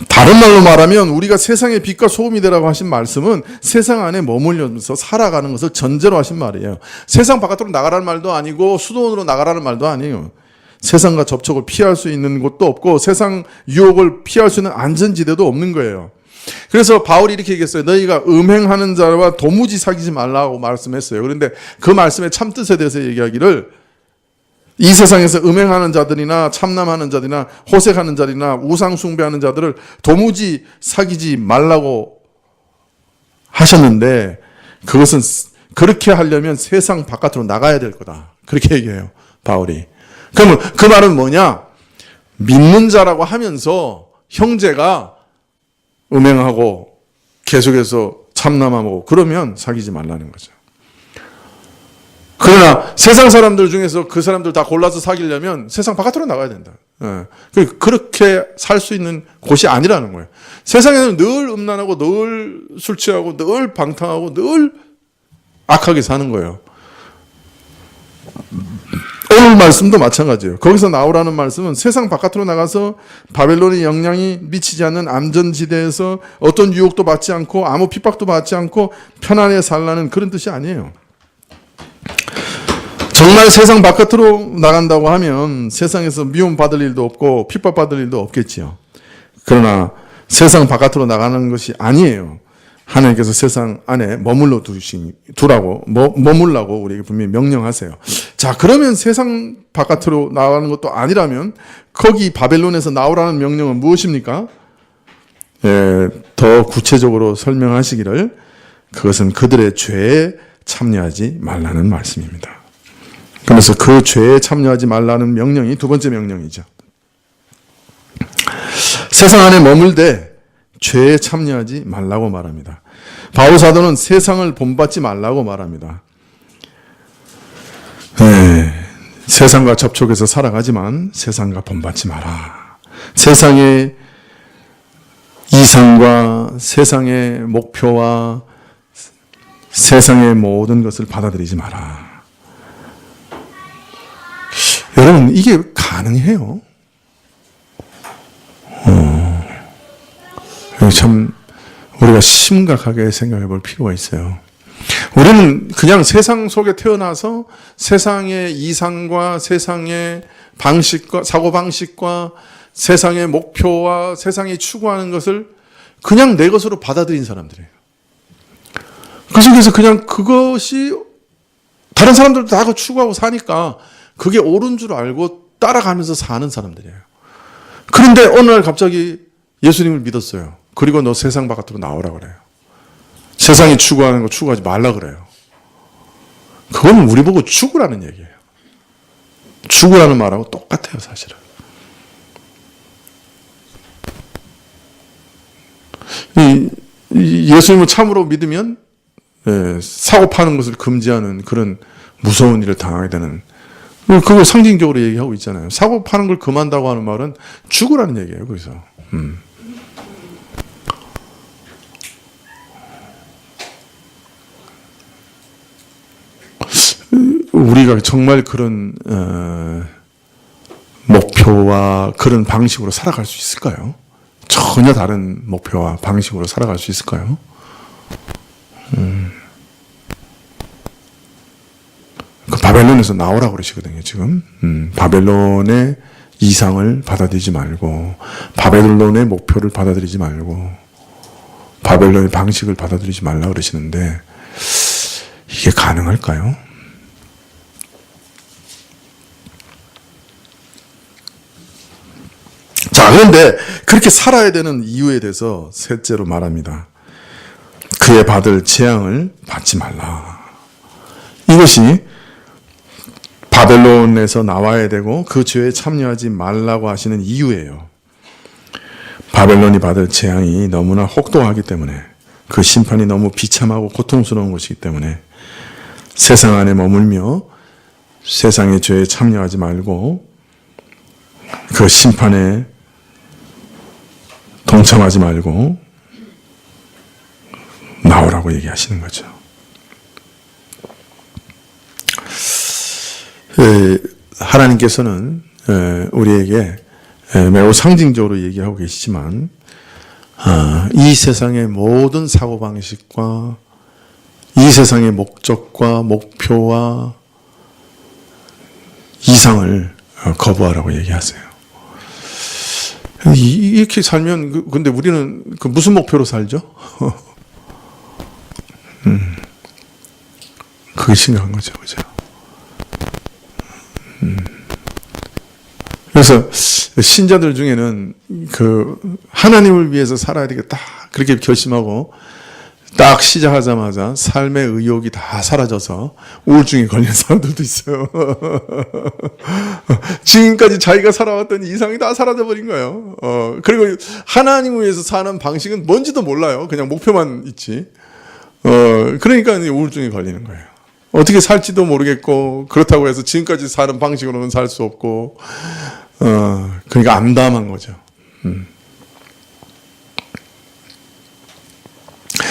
다른 말로 말하면 우리가 세상의 빛과 소금이 되라고 하신 말씀은 세상 안에 머물면서 살아가는 것을 전제로 하신 말이에요. 세상 바깥으로 나가라는 말도 아니고 수도원으로 나가라는 말도 아니에요. 세상과 접촉을 피할 수 있는 곳도 없고 세상 유혹을 피할 수 있는 안전지대도 없는 거예요. 그래서 바울이 이렇게 얘기했어요. 너희가 음행하는 자와 도무지 사귀지 말라고 말씀했어요. 그런데 그 말씀의 참뜻에 대해서 얘기하기를 이 세상에서 음행하는 자들이나 참남하는 자들이나 호색하는 자들이나 우상 숭배하는 자들을 도무지 사귀지 말라고 하셨는데 그것은 그렇게 하려면 세상 바깥으로 나가야 될 거다. 그렇게 얘기해요. 바울이. 그러면 그 말은 뭐냐? 믿는 자라고 하면서 형제가 음행하고 계속해서 참남하고 그러면 사귀지 말라는 거죠. 그러나 세상 사람들 중에서 그 사람들 다 골라서 사귀려면 세상 바깥으로 나가야 된다. 그렇게 살 수 있는 곳이 아니라는 거예요. 세상에는 늘 음란하고 늘 술 취하고 늘 방탕하고 늘 악하게 사는 거예요. 오늘 말씀도 마찬가지예요. 거기서 나오라는 말씀은 세상 바깥으로 나가서 바벨론의 영향이 미치지 않는 안전지대에서 어떤 유혹도 받지 않고 아무 핍박도 받지 않고 편안하게 살라는 그런 뜻이 아니에요. 정말 세상 바깥으로 나간다고 하면 세상에서 미움받을 일도 없고 핍박받을 일도 없겠지요. 그러나 세상 바깥으로 나가는 것이 아니에요. 하나님께서 세상 안에 머물라고 우리에게 분명히 명령하세요. 자, 그러면 세상 바깥으로 나가는 것도 아니라면 거기 바벨론에서 나오라는 명령은 무엇입니까? 더 구체적으로 설명하시기를 그것은 그들의 죄에 참여하지 말라는 말씀입니다. 그래서 그 죄에 참여하지 말라는 명령이 두 번째 명령이죠. 세상 안에 머물되 죄에 참여하지 말라고 말합니다. 바울 사도는 세상을 본받지 말라고 말합니다. 세상과 접촉해서 살아가지만 세상과 본받지 마라. 세상의 이상과 세상의 목표와 세상의 모든 것을 받아들이지 마라. 여러분, 이게 가능해요? 참 우리가 심각하게 생각해 볼 필요가 있어요. 우리는 그냥 세상 속에 태어나서 세상의 이상과 세상의 방식과 사고방식과 세상의 목표와 세상이 추구하는 것을 그냥 내 것으로 받아들인 사람들이에요. 그래서 그냥 그것이 다른 사람들도 다 그거 추구하고 사니까 그게 옳은 줄 알고 따라가면서 사는 사람들이에요. 그런데 어느 날 갑자기 예수님을 믿었어요. 그리고 너 세상 바깥으로 나오라 그래요. 세상이 추구하는 거 추구하지 말라 그래요. 그건 우리 보고 죽으라는 얘기예요. 죽으라는 말하고 똑같아요, 사실은. 예수님을 참으로 믿으면 사고 파는 것을 금지하는 그런 무서운 일을 당하게 되는, 그걸 상징적으로 얘기하고 있잖아요. 사고 파는 걸 금한다고 하는 말은 죽으라는 얘기예요, 그래서. 우리가 정말 그런 목표와 그런 방식으로 살아갈 수 있을까요? 전혀 다른 목표와 방식으로 살아갈 수 있을까요? 그 바벨론에서 나오라고 그러시거든요, 지금. 바벨론의 이상을 받아들이지 말고, 바벨론의 목표를 받아들이지 말고, 바벨론의 방식을 받아들이지 말라고 그러시는데, 이게 가능할까요? 자, 그런데 그렇게 살아야 되는 이유에 대해서 셋째로 말합니다. 그에 받을 재앙을 받지 말라. 이것이 바벨론에서 나와야 되고 그 죄에 참여하지 말라고 하시는 이유예요. 바벨론이 받을 재앙이 너무나 혹독하기 때문에, 그 심판이 너무 비참하고 고통스러운 것이기 때문에 세상 안에 머물며 세상의 죄에 참여하지 말고 그 심판에 동참하지 말고 나오라고 얘기하시는 거죠. 하나님께서는 우리에게 매우 상징적으로 얘기하고 계시지만, 이 세상의 모든 사고방식과 이 세상의 목적과 목표와 이상을 거부하라고 얘기하세요. 이렇게 살면, 근데 우리는 그 무슨 목표로 살죠? 그게 심각한 거죠, 그죠? 그래서 신자들 중에는 그 하나님을 위해서 살아야 되겠다 그렇게 결심하고 딱 시작하자마자 삶의 의욕이 다 사라져서 우울증에 걸린 사람들도 있어요. 지금까지 자기가 살아왔던 이상이 다 사라져버린 거예요. 그리고 하나님을 위해서 사는 방식은 뭔지도 몰라요. 그냥 목표만 있지. 그러니까 우울증에 걸리는 거예요. 어떻게 살지도 모르겠고, 그렇다고 해서 지금까지 사는 방식으로는 살 수 없고, 그러니까 암담한 거죠.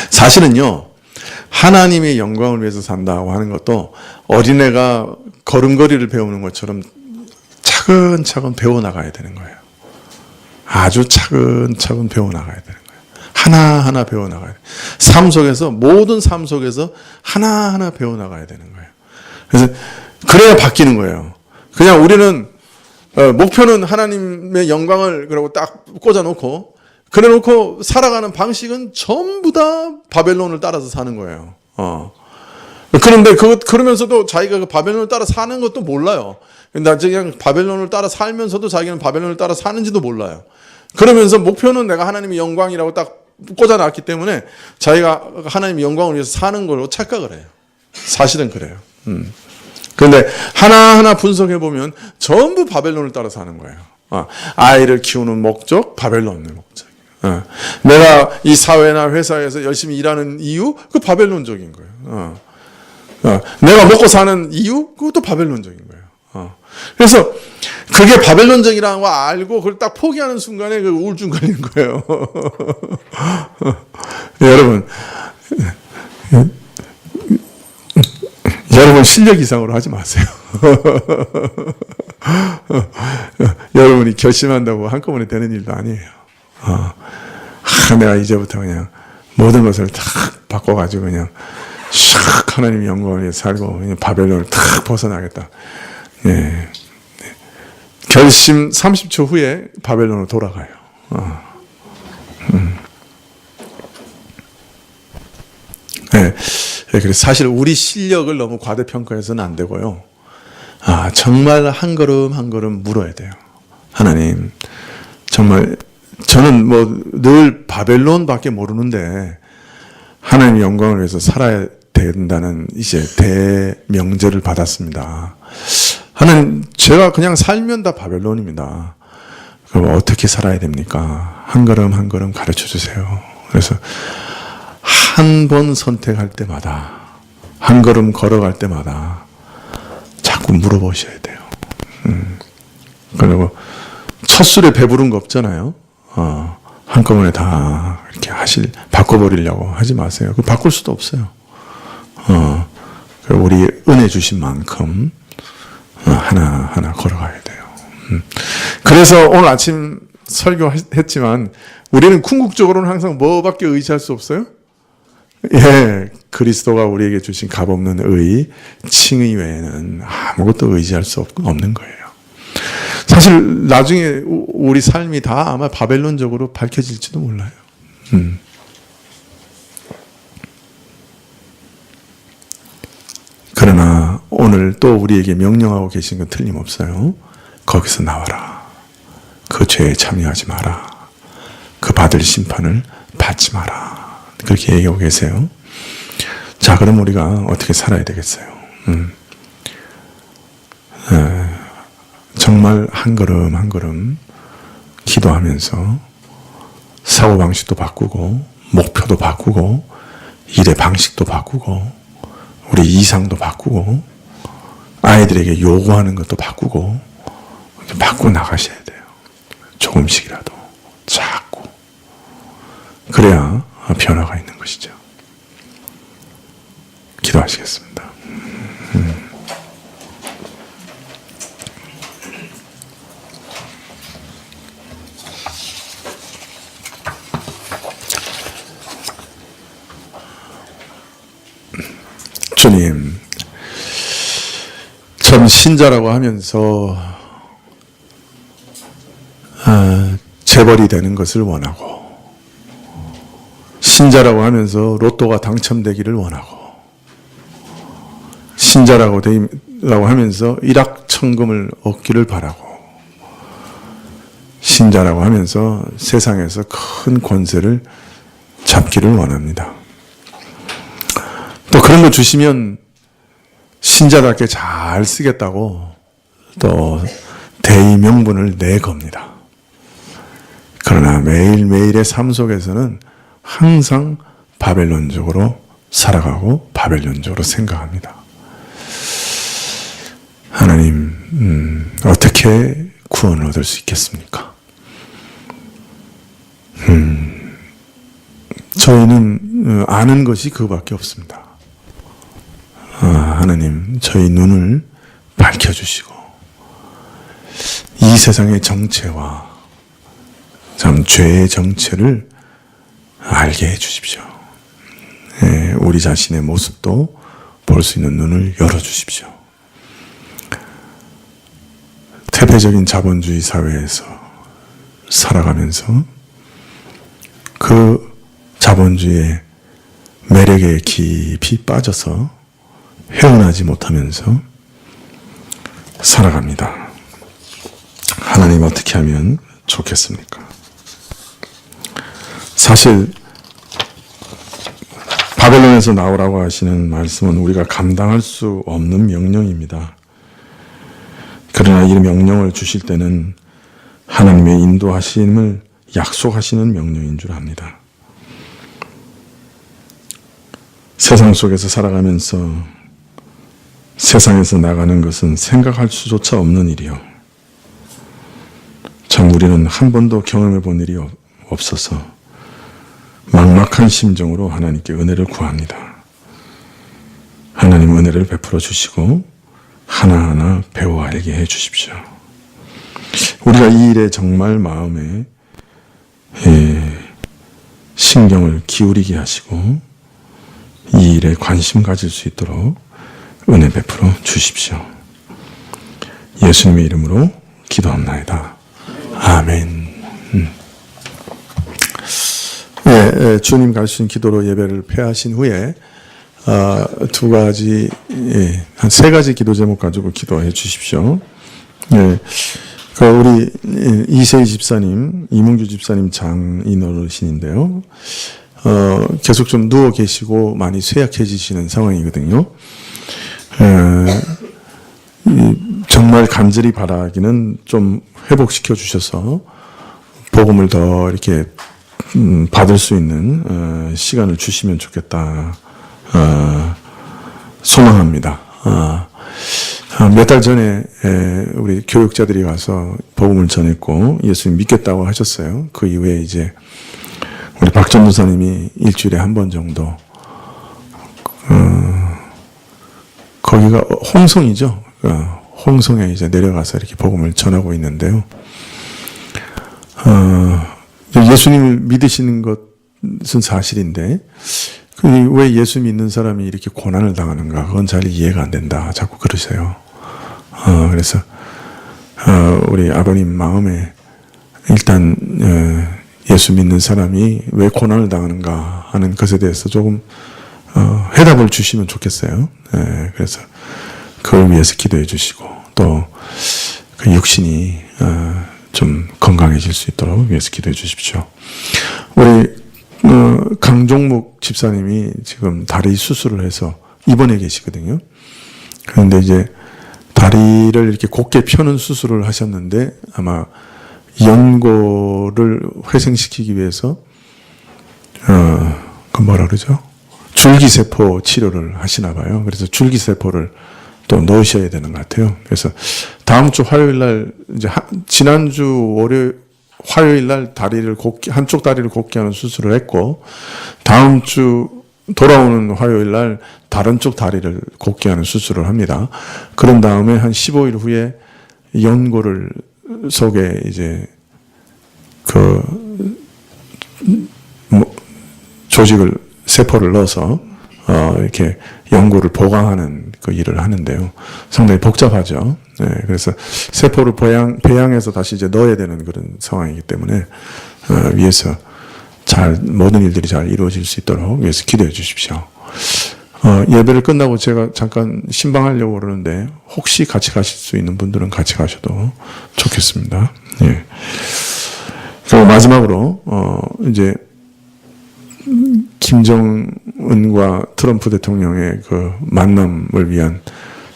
사실은요, 하나님의 영광을 위해서 산다고 하는 것도 어린애가 걸음걸이를 배우는 것처럼 차근차근 배워나가야 되는 거예요. 아주 차근차근 배워나가야 되는 거예요. 하나하나 배워나가야 돼요. 삶 속에서, 모든 삶 속에서 하나하나 배워나가야 되는 거예요. 그래서 그래야 바뀌는 거예요. 그냥 우리는 목표는 하나님의 영광을 그러고 딱 꽂아놓고 그래놓고 살아가는 방식은 전부 다 바벨론을 따라서 사는 거예요. 그런데 그러면서도 자기가 그 바벨론을 따라 사는 것도 몰라요. 나 그냥 바벨론을 따라 살면서도 자기는 바벨론을 따라 사는지도 몰라요. 그러면서 목표는 내가 하나님의 영광이라고 딱 꽂아놨기 때문에 자기가 하나님의 영광을 위해서 사는 걸로 착각을 해요. 사실은 그래요. 그런데 하나하나 분석해보면 전부 바벨론을 따라 사는 거예요. 아이를 키우는 목적, 바벨론의 목적. 내가 이 사회나 회사에서 열심히 일하는 이유, 그 바벨론적인 거예요. 내가 먹고 사는 이유, 그것도 바벨론적인 거예요. 그래서 그게 바벨론적이라는 거 알고 그걸 딱 포기하는 순간에 그 우울증 걸리는 거예요. 여러분 실력 이상으로 하지 마세요. 여러분이 결심한다고 한꺼번에 되는 일도 아니에요. 내가 이제부터 그냥 모든 것을 탁 바꿔가지고 그냥 샥 하나님의 영광을 위해 살고 그냥 바벨론을 탁 벗어나겠다. 예. 결심 30초 후에 바벨론으로 돌아가요. 네. 그래서 사실 우리 실력을 너무 과대평가해서는 안 되고요. 정말 한 걸음 한 걸음 물어야 돼요. 하나님, 정말 저는 뭐 늘 바벨론밖에 모르는데 하나님의 영광을 위해서 살아야 된다는 이제 대명제를 받았습니다. 하나님, 제가 그냥 살면 다 바벨론입니다. 그럼 어떻게 살아야 됩니까? 한 걸음 한 걸음 가르쳐 주세요. 그래서 한 번 선택할 때마다, 한 걸음 걸어갈 때마다 자꾸 물어보셔야 돼요. 그리고 첫 술에 배부른 거 없잖아요. 한꺼번에 다 이렇게 바꿔버리려고 하지 마세요. 그 바꿀 수도 없어요. 우리 은혜 주신 만큼 하나하나 걸어가야 돼요. 그래서 오늘 아침 설교했지만 우리는 궁극적으로는 항상 뭐밖에 의지할 수 없어요? 예, 그리스도가 우리에게 주신 값없는 의, 칭의 외에는 아무것도 의지할 수 없는 거예요. 사실 나중에 우리 삶이 다 아마 바벨론적으로 밝혀질지도 몰라요. 그러나 오늘 또 우리에게 명령하고 계신 건 틀림없어요. 거기서 나와라. 그 죄에 참여하지 마라. 그 받을 심판을 받지 마라. 그렇게 얘기하고 계세요. 자, 그럼 우리가 어떻게 살아야 되겠어요? 정말 한 걸음 한 걸음 기도하면서 사고방식도 바꾸고 목표도 바꾸고 일의 방식도 바꾸고 우리 이상도 바꾸고 아이들에게 요구하는 것도 바꾸고 바꾸고 나가셔야 돼요. 조금씩이라도 자꾸. 그래야 변화가 있는 것이죠. 기도하시겠습니다. 주님, 전 신자라고 하면서 재벌이 되는 것을 원하고 신자라고 하면서 로또가 당첨되기를 원하고 신자라고 하면서 일확천금을 얻기를 바라고 신자라고 하면서 세상에서 큰 권세를 잡기를 원합니다. 또 그런 거 주시면 신자답게 잘 쓰겠다고 또 대의 명분을 내겁니다. 그러나 매일매일의 삶 속에서는 항상 바벨론적으로 살아가고 바벨론적으로 생각합니다. 하나님, 어떻게 구원을 얻을 수 있겠습니까? 저희는 아는 것이 그거밖에 없습니다. 하나님, 저희 눈을 밝혀주시고 이 세상의 정체와 참 죄의 정체를 알게 해주십시오. 예, 우리 자신의 모습도 볼 수 있는 눈을 열어주십시오. 태폐적인 자본주의 사회에서 살아가면서 그 자본주의의 매력에 깊이 빠져서 헤어나지 못하면서 살아갑니다. 하나님 어떻게 하면 좋겠습니까? 사실 바벨론에서 나오라고 하시는 말씀은 우리가 감당할 수 없는 명령입니다. 그러나 이 명령을 주실 때는 하나님의 인도하심을 약속하시는 명령인 줄 압니다. 세상 속에서 살아가면서 세상에서 나가는 것은 생각할 수조차 없는 일이요. 참 우리는 한 번도 경험해 본 일이 없어서 막막한 심정으로 하나님께 은혜를 구합니다. 하나님 은혜를 베풀어 주시고 하나하나 배워 알게 해 주십시오. 우리가 이 일에 정말 마음에 신경을 기울이게 하시고 이 일에 관심 가질 수 있도록 은혜 베풀어 주십시오. 예수님의 이름으로 기도합나이다. 아멘. 주님 가르치신 기도로 예배를 폐하신 후에 두 가지, 한 세 가지 기도 제목 가지고 기도해 주십시오. 우리 이세희 집사님, 이문규 집사님 장인 어르신인데요. 계속 좀 누워 계시고 많이 쇠약해지시는 상황이거든요. 정말 간절히 바라기는 좀 회복시켜 주셔서 복음을 더 이렇게 받을 수 있는 시간을 주시면 좋겠다 소망합니다. 몇 달 전에 우리 교육자들이 가서 복음을 전했고 예수님 믿겠다고 하셨어요. 그 이후에 이제 우리 박 전도사님이 일주일에 한 번 정도 거기가 홍성이죠. 홍성에 이제 내려가서 이렇게 복음을 전하고 있는데요. 예수님을 믿으시는 것은 사실인데 왜 예수 믿는 사람이 이렇게 고난을 당하는가? 그건 잘 이해가 안 된다. 자꾸 그러세요. 그래서 우리 아버님 마음에 일단 예수 믿는 사람이 왜 고난을 당하는가 하는 것에 대해서 조금 해답을 주시면 좋겠어요. 그래서 그걸 위해서 기도해 주시고 또 그 육신이 좀 건강해질 수 있도록 위해서 기도해 주십시오. 우리 강종묵 집사님이 지금 다리 수술을 해서 입원해 계시거든요. 그런데 이제 다리를 이렇게 곧게 펴는 수술을 하셨는데 아마 연골을 회생시키기 위해서 그 뭐라 그러죠? 줄기세포 치료를 하시나 봐요. 그래서 줄기세포를 또 넣으셔야 되는 것 같아요. 그래서 다음 주 화요일 날 이제 지난주 화요일 날 한쪽 다리를 곧게 하는 수술을 했고 다음 주 돌아오는 화요일 날 다른 쪽 다리를 곧게 하는 수술을 합니다. 그런 다음에 한 15일 후에 연골을 속에 이제 조직을 세포를 넣어서 이렇게 연골을 보강하는 그 일을 하는데요. 상당히 복잡하죠. 그래서 세포를 배양해서 다시 이제 넣어야 되는 그런 상황이기 때문에 위해서 모든 일들이 잘 이루어질 수 있도록 위해서 기도해 주십시오. 예배를 끝나고 제가 잠깐 신방하려고 그러는데 혹시 같이 가실 수 있는 분들은 같이 가셔도 좋겠습니다. 예. 그리고 마지막으로 이제 김정은과 트럼프 대통령의 그 만남을 위한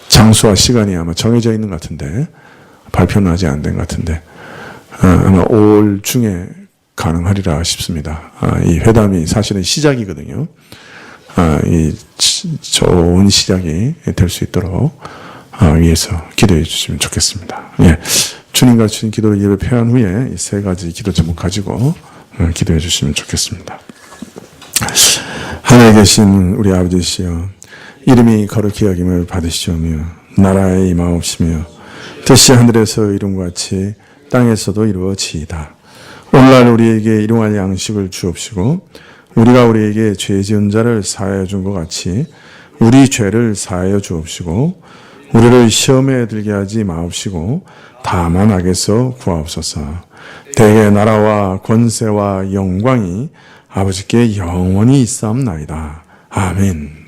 장소와 시간이 아마 정해져 있는 것 같은데 발표는 아직 안 된 것 같은데 아마 5월 중에 가능하리라 싶습니다. 이 회담이 사실은 시작이거든요. 이 좋은 시작이 될 수 있도록 위해서 기도해 주시면 좋겠습니다. 예. 주님과 주신 기도를 예배 폐한 후에 이 세 가지 기도 제목 가지고 기도해 주시면 좋겠습니다. 하늘에 계신 우리 아버지시여 이름이 거룩히 여김을 받으시오며 나라에 임하옵시며 뜻이 하늘에서 이룬 것 같이 땅에서도 이루어지이다. 오늘날 우리에게 일용할 양식을 주옵시고 우리가 우리에게 죄 지은 자를 사하여 준 것 같이 우리 죄를 사하여 주옵시고 우리를 시험에 들게 하지 마옵시고 다만 악에서 구하옵소서. 대개 나라와 권세와 영광이 아버지께 영원히 있사옵나이다. 아멘.